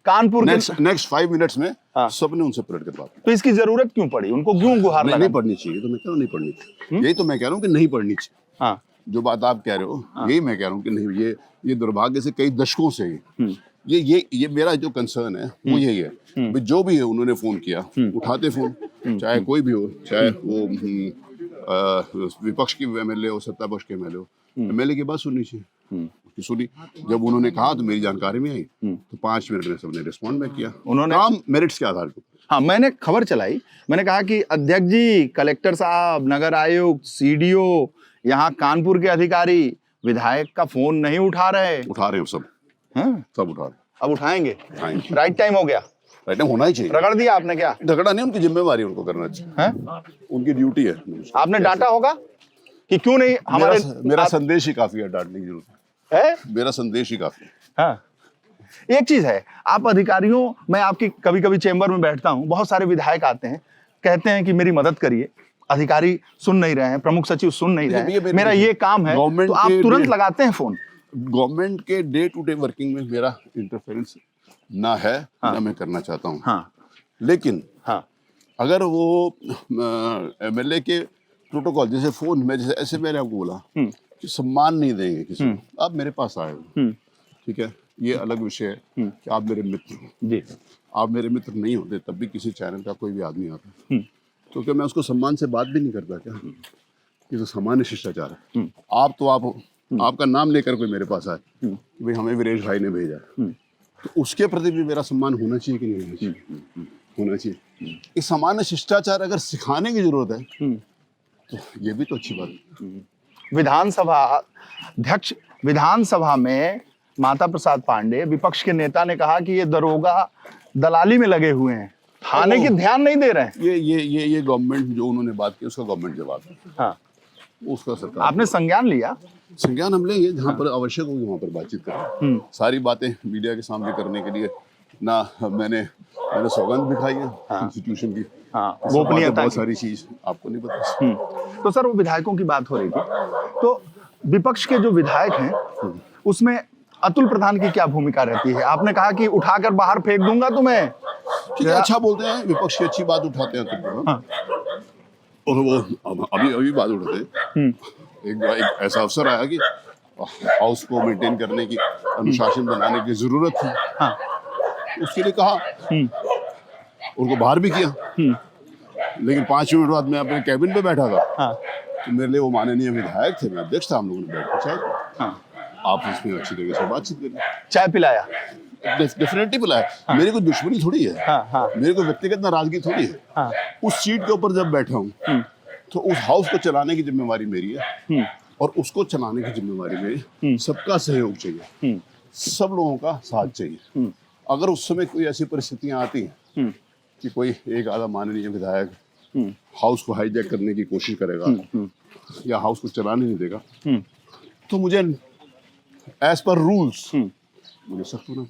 कानपुर नेक्स्ट 5 मिनट्स में हाँ। सबने उनसे पलट कर बात। तो इसकी जरूरत क्यों पड़ी? उनको क्यों गुहार नहीं पढ़नी चाहिए, तो मैं कह रहा हूँ नहीं पढ़नी चाहिए। यही तो मैं कह रहा हूँ कि नहीं पढ़नी चाहिए। हाँ। जो बात आप कह रहे हो, यही मैं कह रहा हूँ कि नहीं, ये दुर्भाग्य से कई दशकों से ये मेरा जो कंसर्न है वो यही है। जो भी है उन्होंने फोन किया, उठाते फोन, चाहे कोई भी हो, चाहे वो विपक्ष की एमएलए हो, सत्ता पक्ष के एमएलए हो, एमएलए की बात सुननी चाहिए। सुनी, जब उन्होंने कहा तो मेरी जानकारी में आई, तो 5 मिनट में सबने रिस्पॉन्ड में किया, उन्होंने काम मेरिट्स के आधार पर। हाँ, मैंने खबर चलाई, मैंने कहा कि अध्यक्ष जी, कलेक्टर साहब, नगर आयुक्त, सीडीओ, यहाँ कानपुर के अधिकारी विधायक का फोन नहीं उठा रहे हैं सब। हाँ? सब उठा रहे, अब उठाएंगे। राइट टाइम हो गया, राइट टाइम होना ही चाहिए। रगड़ दिया आपने क्या? झगड़ा नहीं, उनकी जिम्मेवारी, उनको करना चाहिए, उनकी ड्यूटी है। आपने डांटा होगा कि क्यों नहीं हमारे, मेरा संदेश ही काफी है, डांटने की जरूरत है, मेरा संदेश ही काफी है। हाँ। एक चीज है, आप अधिकारियों, मैं आपकी कभी कभी चेंबर में बैठता हूं, बहुत सारे विधायक आते हैं, कहते हैं कि मेरी मदद करिए, अधिकारी सुन नहीं रहे हैं, प्रमुख सचिव सुन नहीं रहे हैं, मेरा ये काम है, तो आप तुरंत लगाते हैं फोन। गवर्नमेंट के डे टू डे वर्किंग में मेरा इंटरफेरेंस ना है, ना मैं करना चाहता हूँ, लेकिन अगर वो एमएलए के प्रोटोकॉल जैसे फोन में जैसे ऐसे मैंने आपको बोला कि सम्मान नहीं देंगे किसी को, आप मेरे पास आए हो, ठीक है, ये अलग विषय है कि आप मेरे मित्र हो। जी आप मेरे मित्र नहीं होते तब भी किसी चैनल का कोई भी आदमी आता तो क्या मैं उसको सम्मान से बात भी नहीं करता क्या? ये तो सामान्य शिष्टाचार है। आप तो आप हो, आपका नाम लेकर कोई मेरे पास आए कि भाई हमें वीरेश भाई ने भेजा, तो उसके प्रति भी मेरा सम्मान होना चाहिए कि नहीं होना चाहिए? होना चाहिए। ये सामान्य शिष्टाचार अगर सिखाने की जरूरत है तो ये भी तो अच्छी बात है। विधानसभा अध्यक्ष, विधानसभा में माता प्रसाद पांडे विपक्ष के नेता ने कहा कि ये दरोगा दलाली में लगे हुए हैं, थाने की ध्यान नहीं दे रहे हैं। ये गवर्नमेंट जो उन्होंने बात की उसका गवर्नमेंट जवाब है, हाँ, उसका सरकार आपने संज्ञान लिया? संज्ञान हम लेंगे, जहाँ पर आवश्यक होगी वहाँ पर बातचीत करें। सारी बातें मीडिया के सामने करने के लिए ना मैंने सौगंध भी खाई है इंस्टीट्यूशन की, हाँ, गोपनीयता, बहुत सारी चीज आपको नहीं पता। तो सर वो विधायकों की बात हो रही थी, तो विपक्ष के जो विधायक हैं उसमें अतुल प्रधान की क्या भूमिका रहती है? आपने कहा कि उठाकर बाहर फेंक दूंगा तुम्हें। ठीक है, अच्छा बोलते हैं, विपक्ष की अच्छी बात उठाते हैं अतुल प्रधान, और वो अभी बात उठाते हैं। एक ऐसा अवसर आया कि हाउस को मेंटेन करने की, अनुशासन बनाने की जरूरत थी, हाँ, उसके लिए कहा, उनको बाहर भी किया, लेकिन 5 मिनट बाद मैं अपने कैबिन पे बैठा था, हाँ, तो मेरे लिए वो माननीय विधायक थे, मैं अध्यक्ष था, हम लोगों ने बैठ कर चाय, हाँ, आप इसमें अच्छी तरीके से बातचीत करें, चाय पिलाया। डेफिनेटली बुलाया। मेरी कोई दुश्मनी थोड़ी है, हाँ, हाँ, मेरी कोई व्यक्तिगत नाराजगी थोड़ी है। हाँ, उस सीट के ऊपर जब बैठा हूँ तो उस हाउस को चलाने की जिम्मेवारी मेरी है, और उसको चलाने की जिम्मेवारी मेरी। सबका सहयोग चाहिए, सब लोगों का साथ चाहिए। अगर उस समय कोई ऐसी परिस्थितियां आती हैं कि कोई एक आधा माननीय विधायक हाउस को हाईजैक करने की कोशिश करेगा या हाउस को चलाने नहीं देगा, तो मुझे एज पर रूल्स मुझे सख्त होना।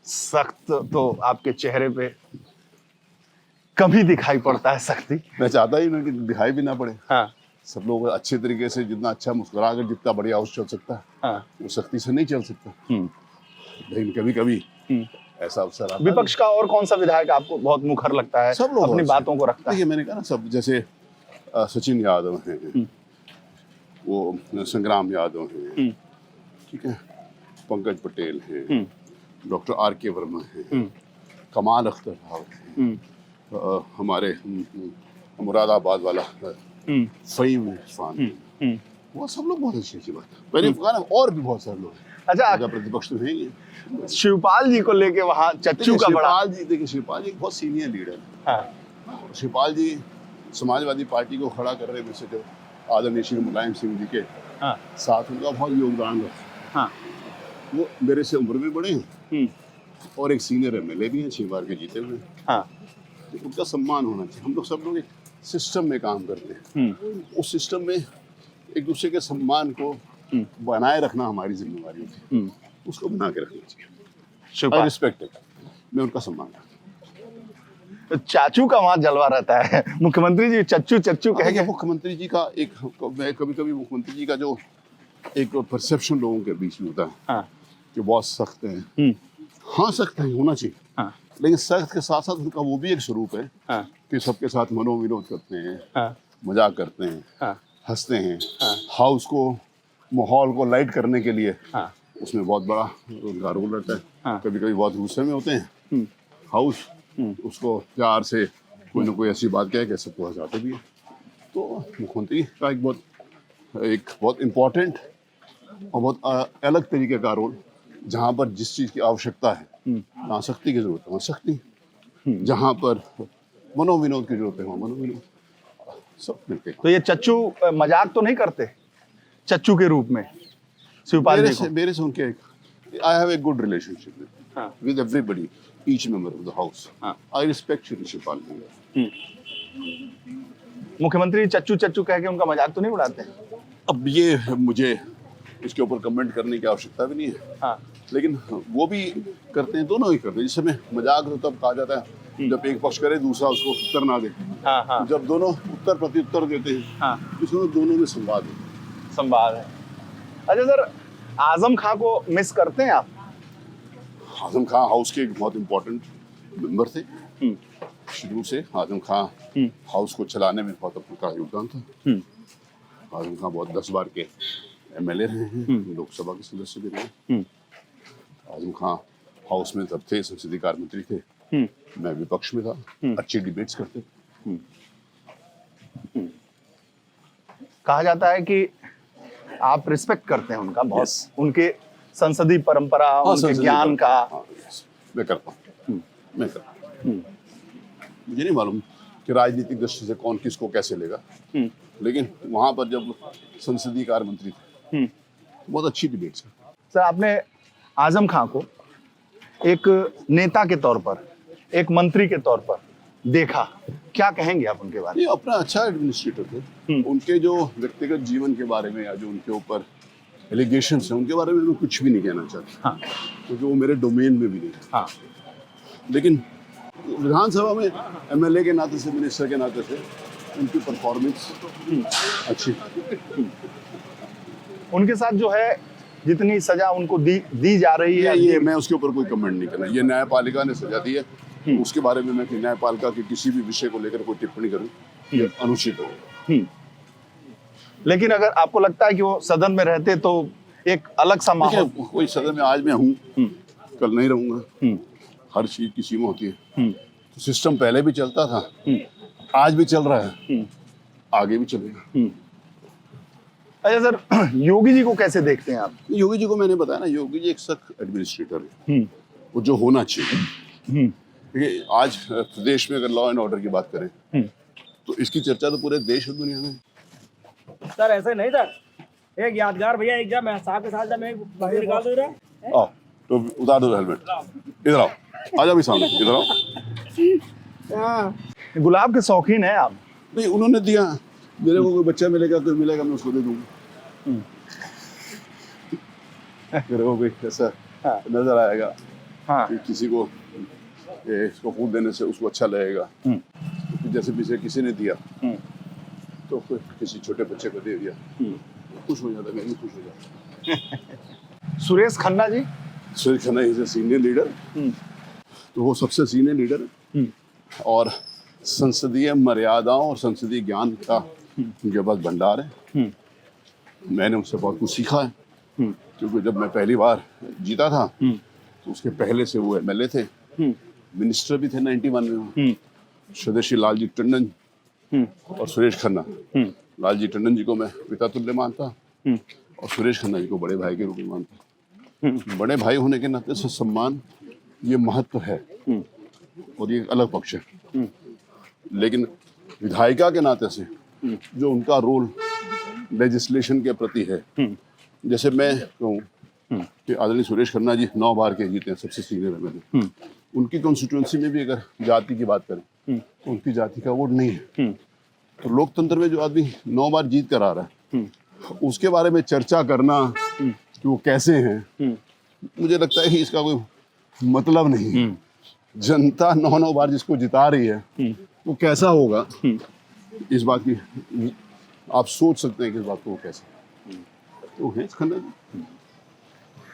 सख्त तो आपके चेहरे पे कभी दिखाई पड़ता है सख्ती। मैं चाहता ही नहीं कि दिखाई भी ना पड़े। हाँ, सब लोग अच्छे तरीके से, जितना अच्छा मुस्कुरा कर जितना बढ़िया हाउस चल सकता है, हाँ, वो सख्ती से नहीं चल सकता। लेकिन कभी कभी ऐसा अवसर आता है। विपक्ष का और कौन सा विधायक आपको बहुत मुखर लगता है, सब लोग अपनी बातों को रखता है? देखिए, मैंने कहा ना, सब जैसे सचिन यादव हैं, वो संग्राम यादव हैं, ठीक है, पंकज पटेल हैं, डॉक्टर आर.के. वर्मा हैं, कमाल अख्तर रावत हैं, हमारे मुरादाबाद वाला फहीम इरफान हैं, वो सब लोग बहुत अच्छी बात है। मैंने कहा ना, और भी बहुत सारे लोग हैं। अच्छा, प्रतिपक्ष तो है ही। शिवपाल जी को लेके वहाँ चच्चू का बड़ा, शिवपाल जी एक बहुत सीनियर लीडर है। हाँ, शिवपाल जी समाजवादी पार्टी को खड़ा करने में से जो आदरणीय श्री मुलायम सिंह जी के हाँ, साथ उनका बहुत योगदान है। हाँ, वो मेरे से उम्र में बड़े हैं और एक सीनियर एमएलए भी हैं, 6 बार के जीते हुए। हाँ, तो उनका सम्मान होना चाहिए। हम लोग सब लोग एक सिस्टम में काम करते हैं, उस सिस्टम में एक दूसरे के सम्मान को बनाए रखना हमारी जिम्मेवारी होती है, उसको बना के रखना चाहिए। शिवपाल, रिस्पेक्ट, मैं उनका सम्मान करता हूं। चाचू का वहाँ जलवा रहता है। मुख्यमंत्री जी चच्चू चच्चू कह के, मुख्यमंत्री जी का एक, कभी कभी मुख्यमंत्री जी का जो एक परसेप्शन लोगों के बीच में होता है, हाँ, कि बहुत सख्त है। हाँ, सख्त है, होना चाहिए, हाँ, लेकिन सख्त के साथ साथ उनका वो भी एक स्वरूप है हाँ, कि सबके साथ मनोविनोद करते हैं, हाँ, मजाक करते हैं, हाँ, हंसते हैं, हाँ, हाउस को, माहौल को लाइट करने के लिए हाँ, उसमें बहुत बड़ा उनका रोल रहता है। हाँ। कभी कभी बहुत गुस्से में होते हैं, हाउस उसको प्यार से कोई ना कोई ऐसी बात कह के सबको हंसाते भी है। तो मुख्यमंत्री का एक बहुत इम्पोर्टेंट और बहुत अलग तरीके का रोल, जहाँ पर जिस चीज़ की आवश्यकता है, जहाँ सख्ती की जरूरत है वहाँ सख्ती, जहाँ पर मनोविनोद की जरूरत है वहाँ मनोविनोद, सब मिलके। तो ये चच्चू मजाक तो नहीं करते चच्चू के रूप में शिवपाल जी को? मेरे से उनके I have a good relationship हाँ, with everybody, each member of the house. हाँ, आई रिस्पेक्ट श्री शिवपाल जी। मुख्यमंत्री चच्चू चच्चू कह के उनका मजाक तो नहीं उड़ाते? अब ये मुझे इसके ऊपर कमेंट करने की आवश्यकता भी नहीं है, हाँ, लेकिन वो भी करते हैं, दोनों ही करते हैं। जिस समय मजाक तो तब कहा जाता है जब एक पक्ष करे दूसरा उसको उत्तर ना दे, हाँ, हाँ, जब दोनों उत्तर प्रत्युत्तर देते हैं, हाँ, इसमें दोनों में संवाद है। संवाद है। अच्छा सर, आजम खां को मिस करते हैं आप? आजम खान हाउस के एक बहुत इम्पोर्टेंट मेंबर थे। शुरू से आजम खां हाउस को चलाने में बहुत अपना योगदान था। आजम खां बहुत 10 बार के MLA रहे हैं, लोकसभा के सदस्य भी रहे। आजम खां हाउस में तब थे, संसदीय कार्य मंत्री थे, मैं विपक्ष में था। अच्छी डिबेट्स करते थे। कहा जाता है कि आप रिस्पेक्ट करते हैं उनका बहुत, उनके संसदीय परंपरा, उनके संसदीय ज्ञान का। हाँ, मैं करता हूँ, मैं करता हूँ। मुझे नहीं मालूम कि राजनीतिक दृष्टि से कौन किसको कैसे लेगा, लेकिन वहां पर जब संसदीय कार्य मंत्री थे तो बहुत अच्छी डिबेट्स है। सर, आपने आजम खां को एक नेता के तौर पर, एक मंत्री के तौर पर देखा, क्या कहेंगे आप उनके बारे में? ये अपना अच्छा एडमिनिस्ट्रेटर थे। उनके जो व्यक्तिगत जीवन के बारे में या जो उनके ऊपर एलिगेशंस हैं उनके बारे में मैं कुछ भी नहीं कहना चाहता, क्योंकि वो मेरे डोमेन में भी नहीं है। हाँ। लेकिन विधानसभा में MLA के नाते से, मिनिस्टर के नाते से उनकी परफॉर्मेंस अच्छी थी। उनके साथ जो है जितनी सजा उनको दी जा रही है, ये मैं उसके ऊपर कोई कमेंट नहीं करना। ये न्यायपालिका ने सजा दी है, उसके बारे में मैं कि न्यायपालिका के किसी भी विषय को लेकर कोई टिप्पणी करूं ये अनुचित होगा। लेकिन अगर आपको लगता है कि वो सदन में रहते तो एक अलग सा माहौल। कोई सदन में आज मैं हूँ, कल नहीं रहूंगा, हर चीज की सीमा होती है। तो सिस्टम पहले भी चलता था, आज भी चल रहा है, आगे भी चलेगा। अच्छा सर, योगी जी को कैसे देखते हैं आप? योगी जी को मैंने बताया ना, योगी जी एक सख्त एडमिनिस्ट्रेटर है, वो जो होना चाहिए। देखिए आज प्रदेश में अगर लॉ एंड ऑर्डर की बात करें तो इसकी चर्चा तो पूरे देश और दुनिया में। सर ऐसे नहीं सर, एक यादगार भैया, एक जब मैं साहब के साथ जब मैं बाहर निकाल दे रहा। आओ तो उतार दो हेलमेट, इधर आओ, आ जाओ भी सामने, इधर आओ। गुलाब के शौकीन है आप? नहीं, उन्होंने दिया, मेरे को कोई बच्चा मिलेगा, कोई मिलेगा, मैं उसको दे दूंगा। मेरे को कोई ऐसा नजर आएगा कि किसी को इसको फूल देने से उसको अच्छा लगेगा, जैसे पीछे किसी ने दिया तो किसी छोटे बच्चे को दे दिया, खुश हो जाता, मैं भी खुश हो जाता। Suresh Khanna ji? Suresh Khanna is a senior leader, तो वो सबसे सीनियर लीडर है और संसदीय मर्यादाओं और संसदीय ज्ञान का उनके पास भंडार है। मैंने उससे बहुत कुछ सीखा है, क्योंकि जब मैं पहली बार जीता था तो उसके पहले से वो MLA थे, मिनिस्टर भी थे 91 में। स्वदेशी लालजी टंडन और सुरेश खन्ना, लालजी टंडन जी को मैं पिता तुल्य मानता और सुरेश खन्ना जी को बड़े भाई के रूप में मानता। बड़े भाई होने के नाते से सम्मान, ये महत्व है और ये एक अलग पक्ष है। लेकिन विधायिका के नाते से जो उनका रोल लेजिस्लेशन के प्रति है, जैसे मैं कहूँ कि आदरणीय सुरेश खन्ना जी 9 बार के जीते हैं, सबसे सीनियर है मैंने। उनकी कॉन्स्टिट्यूएंसी में भी अगर जाति की बात करें तो उनकी जाति का वोट नहीं है। तो लोकतंत्र में जो आदमी 9 बार जीत कर आ रहा है उसके बारे में चर्चा करना कि वो कैसे हैं, मुझे लगता है कि इसका कोई मतलब नहीं है। जनता 9 बार जिसको जिता रही है वो कैसा होगा, इस बात की आप सोच सकते हैं कि इस बात को वो कैसे तो है खन्ना जी।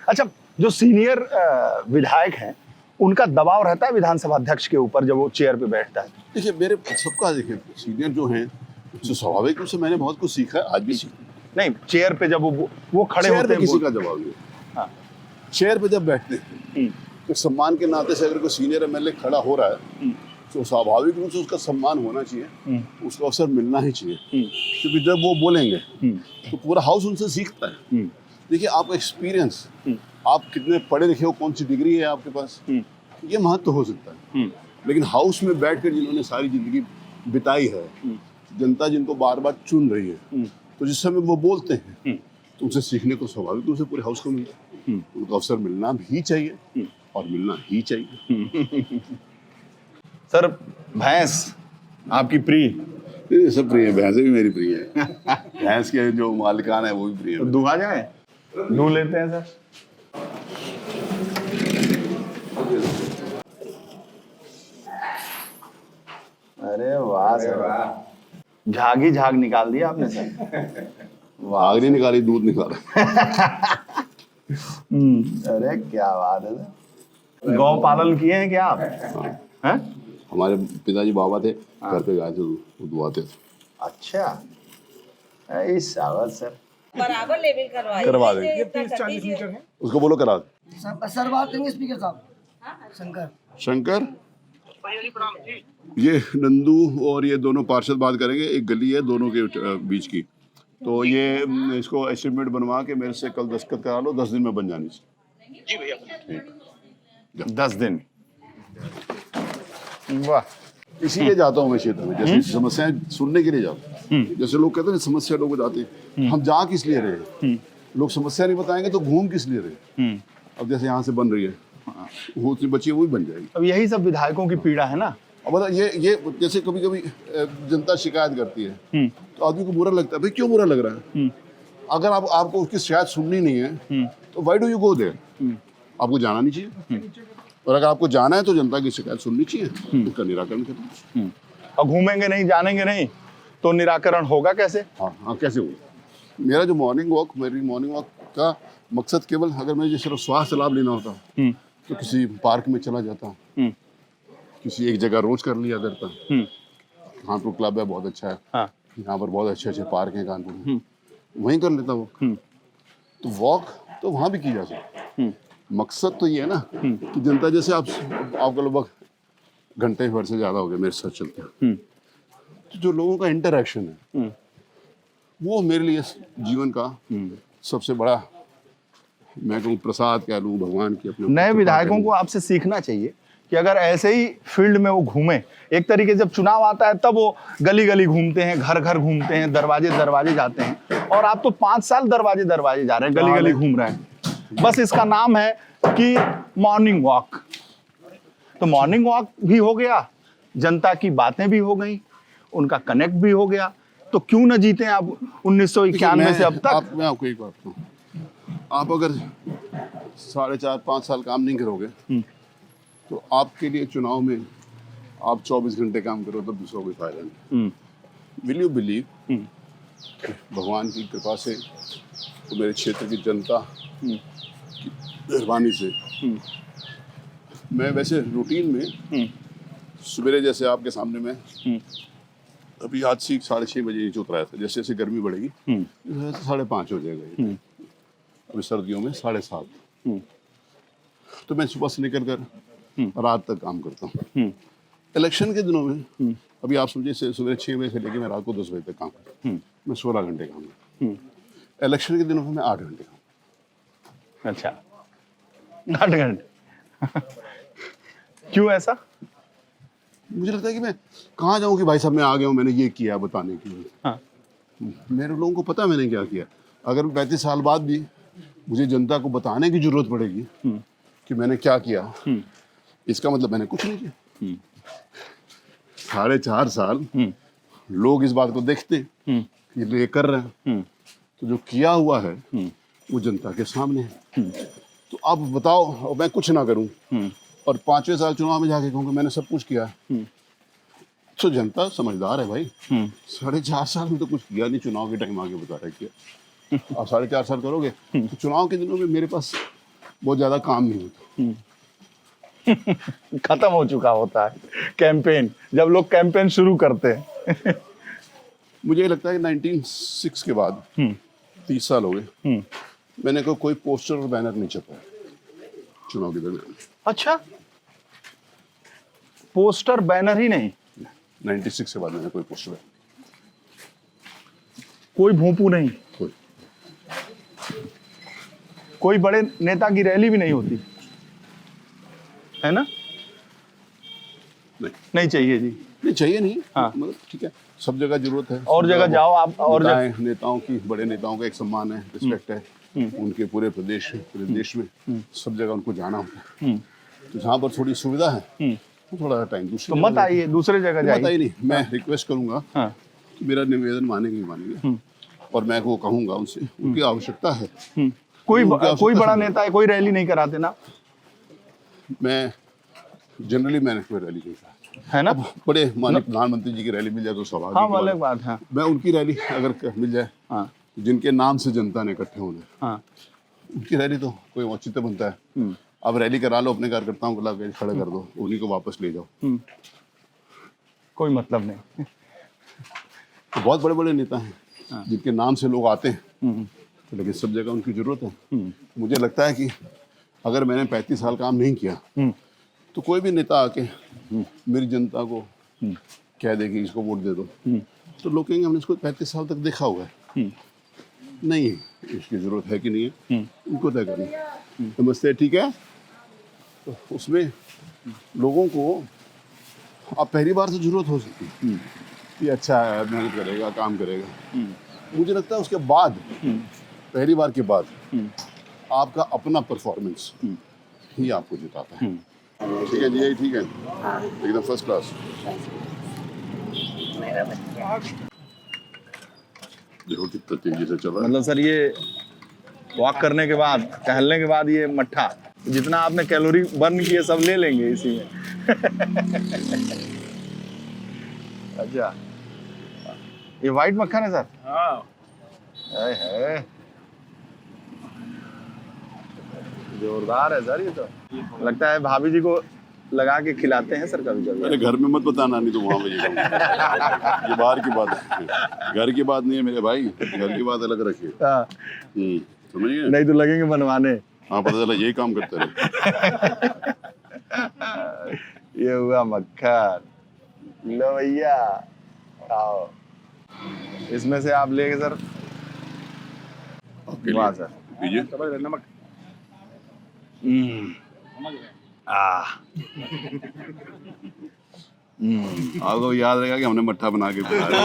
अच्छा, जो सीनियर विधायक हैं उनका दबाव रहता है विधानसभा अध्यक्ष के ऊपर जब वो चेयर पे बैठता है? देखिए मेरे सबका, देखिए सीनियर जो हैं तो स्वाभाविक रूप से मैंने बहुत कुछ सीखा है, आज भी सीखा। नहीं, चेयर पे जब वो खड़े चेयर होते पे हैं, किसी का जवाब नहीं। हाँ। चेयर पे जब बैठते हैं तो सम्मान के नाते से अगर कोई सीनियर MLA खड़ा हो रहा है तो स्वाभाविक रूप से उसका सम्मान होना चाहिए, उसको अवसर मिलना ही चाहिए, क्योंकि जब वो बोलेंगे तो पूरा हाउस उनसे सीखता है। देखिए आपका एक्सपीरियंस, आप कितने पढ़े लिखे हो, कौन सी डिग्री है आपके पास, ये महत्व हो सकता है। लेकिन हाउस में बैठकर जिन्होंने सारी जिंदगी बिताई है, जनता जिनको बार बार चुन रही है, तो जिस समय वो बोलते हैं तो उनसे सीखने को स्वाभाविक रूप से पूरे हाउस को मिलता है। उनको अवसर मिलना भी चाहिए और मिलना ही चाहिए। सर, भैंस आपकी प्रिय? ये सब प्रिय है, भैंसें भी मेरी प्रिय है। भैंस के जो मालिकान है वो भी प्रिय है। तो दुआ जाए, दूध लेते हैं सर। अरे वाह सर, झाग ही झाग निकाल दिया आपने सर। आग नहीं निकाली, दूध निकाला। अरे क्या बात है सर। गौ पालन किए हैं क्या आप? हैं? हमारे पिताजी बाबा थे, घर पे गाय दूध दुआते थे। अच्छा, इस सावत सर बराबर लेवल करवाइए। करवा देंगे। ऐसे ये इतना 30-40 कर मीटर है। उसको बोलो करा दे। सर बात करेंगे स्पीकर साहब शंकर शंकर, ये नंदू और ये दोनों पार्षद बात करेंगे। एक गली है दोनों के बीच की, तो ये इसको एस्टिमेट बनवा के मेरे से कल दस्तखत करा लो, 10 दिन में बन जानी चाहिए। जी भैया। ठीक। 10 दिन। वाह, इसीलिए जाता हूँ मैं क्षेत्र में, जैसे समस्याएं सुनने के लिए जाता हूँ। जैसे लोग कहते हैं समस्या लोग बताते हैं, हम जा किस लिए रहे हैं? लोग समस्या नहीं बताएंगे तो घूम किस लिए रहे? अब जैसे यहाँ से बन रही है, वो उतनी बची है वो भी बन जाएगी। अब यही सब विधायकों की पीड़ा है ना। अब बता, ये जैसे कभी कभी जनता शिकायत करती है तो आदमी को बुरा लगता है, भाई क्यों बुरा लग रहा है? अगर आपको उसकी शिकायत सुननी नहीं है तो why do you go there? आपको जाना नहीं चाहिए। और अगर आपको जाना है तो जनता की शिकायत सुननी चाहिए, उसका निराकरण करना। और घूमेंगे नहीं, जानेंगे नहीं तो निराकरण होगा कैसे? हाँ, कैसे होगा? मेरी मॉर्निंग वॉक का मकसद केवल, अगर मुझे सिर्फ स्वास्थ्य लाभ लेना होता तो किसी पार्क में चला जाता, किसी एक जगह रोज कर लिया करता। कानपुर क्लब है, बहुत अच्छा है। हाँ। यहाँ पर बहुत अच्छे अच्छे पार्क हैं कानपुर में, वहीं कर लेता वॉक। तो वॉक तो वहाँ भी की जा सकती। मकसद तो ये है ना कि जनता, जैसे आपका लगभग घंटे भर से ज्यादा हो गया मेरे साथ चलते हैं, तो जो लोगों का इंटरेक्शन है वो मेरे लिए जीवन का सबसे बड़ा, मैं कहूँ प्रसाद कह लूँ, भगवान की अपने नए विधायकों को आपसे सीखना चाहिए कि अगर ऐसे ही फील्ड में वो घूमे, एक तरीके से जब चुनाव आता है तब वो गली गली घूमते हैं, घर घर घूमते हैं, दरवाजे दरवाजे जाते हैं, और आप तो 5 साल दरवाजे दरवाजे जा रहे हैं, गली गली घूम रहे हैं। बस इसका नाम है कि मॉर्निंग वॉक। तो मॉर्निंग वॉक भी हो गया, जनता की बातें भी हो गई, उनका कनेक्ट भी हो गया, तो क्यों न जीते आप 1991 से अब तक? मैं आपको एक बात कहूँ, आप अगर 4.5-5 साल काम नहीं करोगे तो आपके लिए चुनाव में आप 24 घंटे काम करो तो दूसरा कोई फायदा नहीं। विल यू बिलीव, भगवान की कृपा से तो मेरे क्षेत्र की जनता की मेहरबानी से मैं वैसे रूटीन में सवेरे, जैसे आपके सामने में अभी आज से 6:30 बजे नीचे उतराया था, जैसे जैसे गर्मी बढ़ेगी 5:30 हो जाएगा ये। अभी सर्दियों में 7:30। तो मैं सुबह से निकल कर रात तक काम करता हूँ। इलेक्शन के दिनों में अभी आप समझिए सुबह 6 बजे से लेकर मैं रात को 10 बजे तक काम करता हूँ, मैं 16 घंटे काम करता हूँ। इलेक्शन के दिनों में मैं 8 घंटे काम। अच्छा, 8 घंटे। क्यों ऐसा? मुझे लगता है कि मैं कहाँ जाऊँ कि भाई साहब मैं आ गया हूँ, मैंने ये किया बताने के लिए। हाँ। मेरे लोगों को पता है मैंने क्या किया। अगर 35 साल बाद भी मुझे जनता को बताने की जरूरत पड़ेगी कि मैंने क्या किया, इसका मतलब मैंने कुछ नहीं किया। 4.5 साल लोग इस बात को देखते कि ये कर रहे हैं, तो जो किया हुआ है वो जनता के सामने है। तो अब बताओ, मैं कुछ ना करूं और 5वें साल चुनाव में जाके कहूँगा मैंने सब कुछ किया, तो जनता समझदार है भाई। 4.5 साल में तो कुछ किया नहीं, चुनाव के टाइम आगे बता रहा किया। आप 4.5 साल करोगे तो चुनाव के दिनों में मेरे पास बहुत ज्यादा काम नहीं होता। खत्म हो चुका होता है कैंपेन, जब लोग कैंपेन शुरू करते हैं। मुझे ये लगता है कि 1906 के बाद 30 साल हो गए, मैंने कोई पोस्टर और बैनर नहीं छपा चुनाव के दरमियान। अच्छा, पोस्टर बैनर ही नहीं? 96 के बाद मैंने कोई पोस्टर बैनर, कोई भोंपू नहीं, कोई बड़े नेता की रैली भी नहीं होती है ना? नहीं चाहिए जी, नहीं चाहिए नहीं। हाँ। मतलब ठीक है, सब जगह जरूरत है, और जगह जाओ आप, और नेताओं की, बड़े नेताओं का एक सम्मान है, रिस्पेक्ट है उनके पूरे प्रदेश पूरे देश में, सब जगह उनको जाना होता है। तो जहाँ पर थोड़ी सुविधा है तो थोड़ा टाइम दूसरी तो मत आइए, दूसरे जगह मत जाइए। आइए नहीं, मैं रिक्वेस्ट करूंगा कि मेरा निवेदन मानेंगे ही मानेंगे, और मैं वो कहूंगा उनसे, उनकी आवश्यकता है। कोई बड़ा नेता है, कोई रैली नहीं कराते ना? मैं जनरली मैंने कोई रैली नहीं करा है ना? बड़े माननीय प्रधानमंत्री जी की रैली मिल जाए तो स्वाभाविक हाँ, अलग बात है। मैं उनकी रैली अगर मिल जाए, हाँ, जिनके नाम से जनता ने इकट्ठे होना है, हाँ, उनकी रैली तो कोई औचित्य बनता है। अब रैली करा लो, अपने कार्यकर्ताओं को ला के खड़ा कर दो, उन्हीं को वापस ले जाओ। कोई मतलब नहीं। तो बहुत बड़े बड़े नेता हैं जिनके नाम से लोग आते हैं, तो लेकिन सब जगह उनकी जरूरत है। मुझे लगता है कि अगर मैंने 35 साल काम नहीं किया तो कोई भी नेता आके मेरी जनता को कह दे कि इसको वोट दे दो, तो लोग कहेंगे हमने इसको 35 साल तक देखा हुआ है, नहीं इसकी जरूरत है कि नहीं है, उनको तय करना। नमस्ते, ठीक है। तो उसमें लोगों को अब पहली बार तो जरूरत हो सकती है कि अच्छा है, मेहनत करेगा, काम करेगा। मुझे लगता है उसके बाद, पहली बार के बाद आपका अपना परफॉर्मेंस ही आपको जिताता है। ठीक है जी, यही ठीक है, एकदम फर्स्ट क्लास। देखो कितना तेजी से चल रहा है। मतलब सर ये वॉक करने के बाद, टहलने के बाद ये मट्ठा, जितना आपने कैलोरी बर्न किए सब ले लेंगे इसी में। अच्छा, ये व्हाइट मक्खन है सर? हाँ। है जोरदार है सर ये तो। लगता है भाभी जी को लगा के खिलाते हैं सर कभी कभी। अरे घर में मत बताना, नहीं तो वहां बजेगा। ये बाहर की बात है, घर की बात नहीं है मेरे भाई, घर की बात अलग रखिए। हाँ। समझिए, नहीं तो लगेंगे बनवाने। हाँ पता चला यही काम करते रहे। ये हुआ मक्खन, लो भैया आओ, इसमें से आप लेंगे सर। वाह सर, पीजिए। नमक। आपको याद रहेगा कि हमने मट्ठा बना के खिलाया।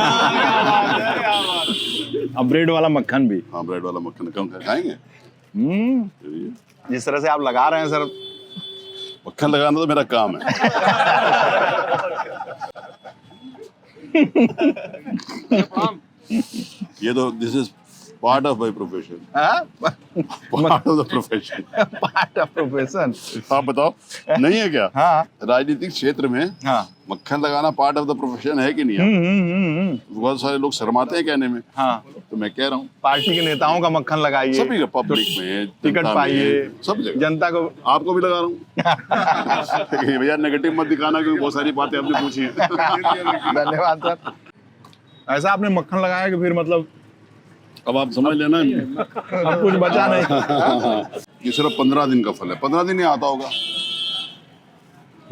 अब ब्रेड वाला मक्खन भी। हाँ, ब्रेड वाला मक्खन कम खाएंगे। जिस तरह से आप लगा रहे हैं सर, मक्खन लगाना तो मेरा काम है। ये तो this is part of my profession. Part of the profession. Part of profession. आप बताओ, नहीं है क्या? हाँ राजनीतिक क्षेत्र में हाँ। मक्खन लगाना पार्ट ऑफ द प्रोफेशन है कि नहीं है? बहुत सारे लोग शर्माते हैं कहने में, हाँ। तो मैं कह रहा हूँ पार्टी के नेताओं का मक्खन लगाइए, सभी का, पब्लिक में, टिकट जनता में, पाइए, सब जगह। जनता को। आपको भी लगा रहा हूँ। भैया नेगेटिव मत दिखाना, क्योंकि बहुत सारी बातें आपने पूछी हैं। धन्यवाद सर। ऐसा आपने मक्खन लगाया कि फिर मतलब अब आप समझ लेना, अब कुछ बचा नहीं। ये सिर्फ 15 दिन का फल है, 15 दिन ही आता होगा।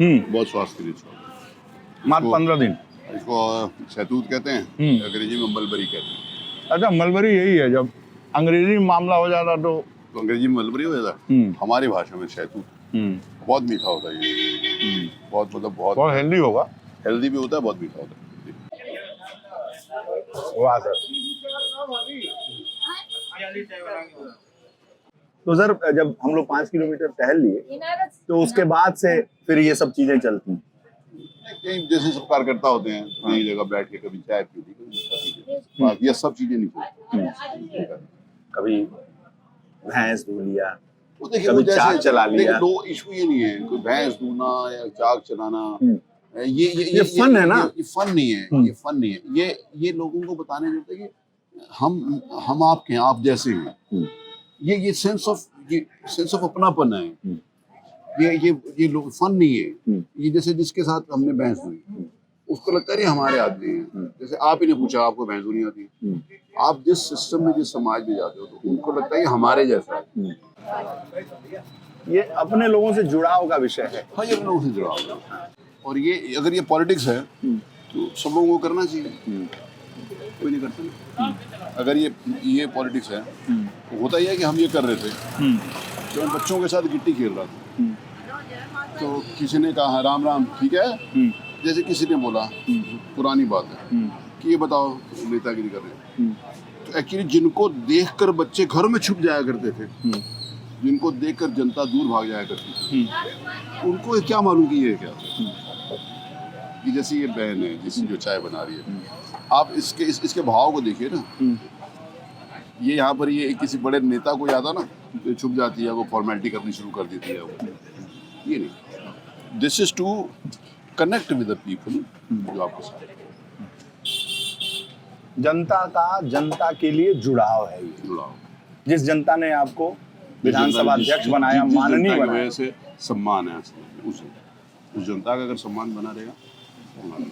बहुत स्वास्थ्य के लिए अच्छा होता है। मात्र 15 दिन। इसको शहतूत कहते हैं, अंग्रेजी में मलबरी कहते हैं। अच्छा, मलबरी यही है, जब अंग्रेजी में मामला हो जाता तो अंग्रेजी में मलबरी हो जाता है, हमारी भाषा में शहतूत। बहुत मीठा होता है ये, बहुत मतलब बहुत हेल्दी होगा। हेल्दी भी होता है, बहुत मीठा होता है। वाह सर। तो सर जब हम लोग 5 किलोमीटर टहल लिए तो उसके बाद से फिर ये सब चीजें चलती हैं। कहीं जैसे सब कार्यकर्ता होते हैं, कहीं जगह बैठ के कभी चाय पी ली, कभी मीठा पी लिया, ये सब चीजें नहीं चलती। कभी भैंस धो लिया, वो देखिए, कभी वो चाक चला लिया। दो इशू ये नहीं है, कोई भैंस धोना या चाक चलाना, ये फन है ना? ये फन नहीं है, ये फन नहीं है। ये लोगों को बताने देते हैं कि हम आपके हैं, आप जैसे हैं। ये सेंस ऑफ अपनापन है। ये लोग फन नहीं है। ये जैसे जिसके साथ हमने बहस हुई, उसको लगता है हमारे आदमी हैं। जैसे आप ही ने पूछा आपको बहस नहीं आती, आप जिस सिस्टम में, जिस समाज में जाते हो, तो उनको लगता है हमारे जैसा है। ये अपने लोगों से जुड़ाव का विषय है। हाँ, ये अपने लोगों से जुड़ा हुआ है। और ये अगर ये पॉलिटिक्स है तो सब लोगों को करना चाहिए, कोई नहीं करता। अगर ये पॉलिटिक्स है तो होता ही है कि हम ये कर रहे थे, तो मैं बच्चों के साथ गिट्टी खेल रहा था, तो किसी ने कहा राम राम, ठीक है, जैसे किसी ने बोला, पुरानी बात है कि ये बताओ नेतागिरी कर रहे हैं, तो एक्चुअली जिनको देखकर बच्चे घर में छुप जाया करते थे, जिनको देखकर जनता दूर भाग जाया करती थी, उनको क्या मालूम कि ये क्या कि जैसे ये बहन है जिसकी जो चाय बना रही है, आप इसके भाव को देखिए ना। ये यहाँ पर ये किसी बड़े नेता को याद है ना, जो छुप जाती है, वो फॉर्मेलिटी करनी शुरू कर देती है। ये नहीं, this is to connect with the people जो आपके साथ। जनता का जनता के लिए जुड़ाव है ये। जुड़ाव, जिस जनता ने आपको विधानसभा अध्यक्ष बनाया, जिस माननीय जनता की बनाया। वजह से सम्मान है असली में, उस जनता का अगर सम्मान बना रहेगा तो होना नहीं।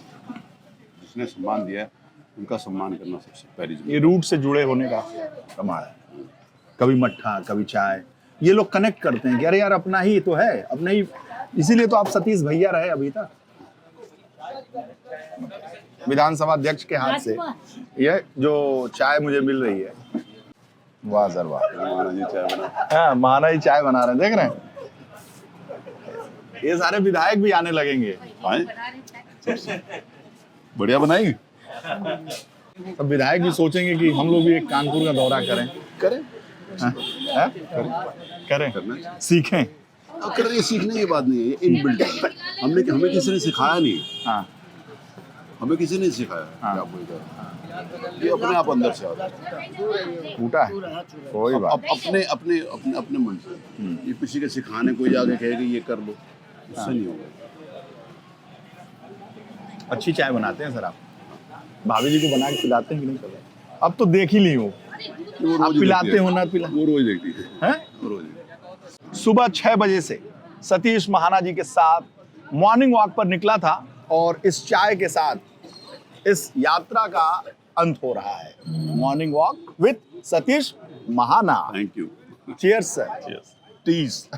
जिसने सम्मान दिया है उनका सम्मान करना सबसे पहली ये जिम्मेदारी। रूट से जुड़े होने का कमाल है। कभी मट्ठा, कभी चाय, ये लोग कनेक्ट करते हैं कि अरे यार अपना ही तो है, अपना ही, इसीलिए तो आप सतीश भैया रहे अभी तक। विधानसभा अध्यक्ष के हाथ से ये जो चाय मुझे मिल रही है, वाह सर वाह। महाराज जी चाय बना, हाँ, महाराज जी चाय बना रहे हैं, देख रहे हैं। ये सारे विधायक भी आने लगेंगे। आए बढ़िया बनाई। अब विधायक भी सोचेंगे कि हम लोग भी एक कानपुर का दौरा करें। करें, हाँ? हाँ? करें, करना चाहिए। सीखें। अब कर ये सीखने की बात नहीं है, ये इनबिल्ट है। हमें किसी ने सिखाया नहीं, हाँ, हमें किसी ने सिखाया हाँ। कि आपको इधर, ये अपने आप अंदर से आता है। टूटा है, कोई बात अब अपने अपने अपने अपने मन से, ये किसी के सिखाने कोई जाके कहेगा ये कर लो, उससे नहीं होगा। अच्छी चाय बनाते हैं सर आप। भाभी जी को बना के पिलाते हैं कि नहीं पिलाते? अब तो देख ही ली हूँ, वो आप रोज पिलाते देखती है। हो ना पिला, वो रोज देखती है, हैं? वो रोज देखती है। सुबह 6 बजे से सतीश महाना जी के साथ मॉर्निंग वॉक पर निकला था और इस चाय के साथ इस यात्रा का अंत हो रहा है। Morning walk with Satish Mahana. Thank you. Cheers sir. Tease.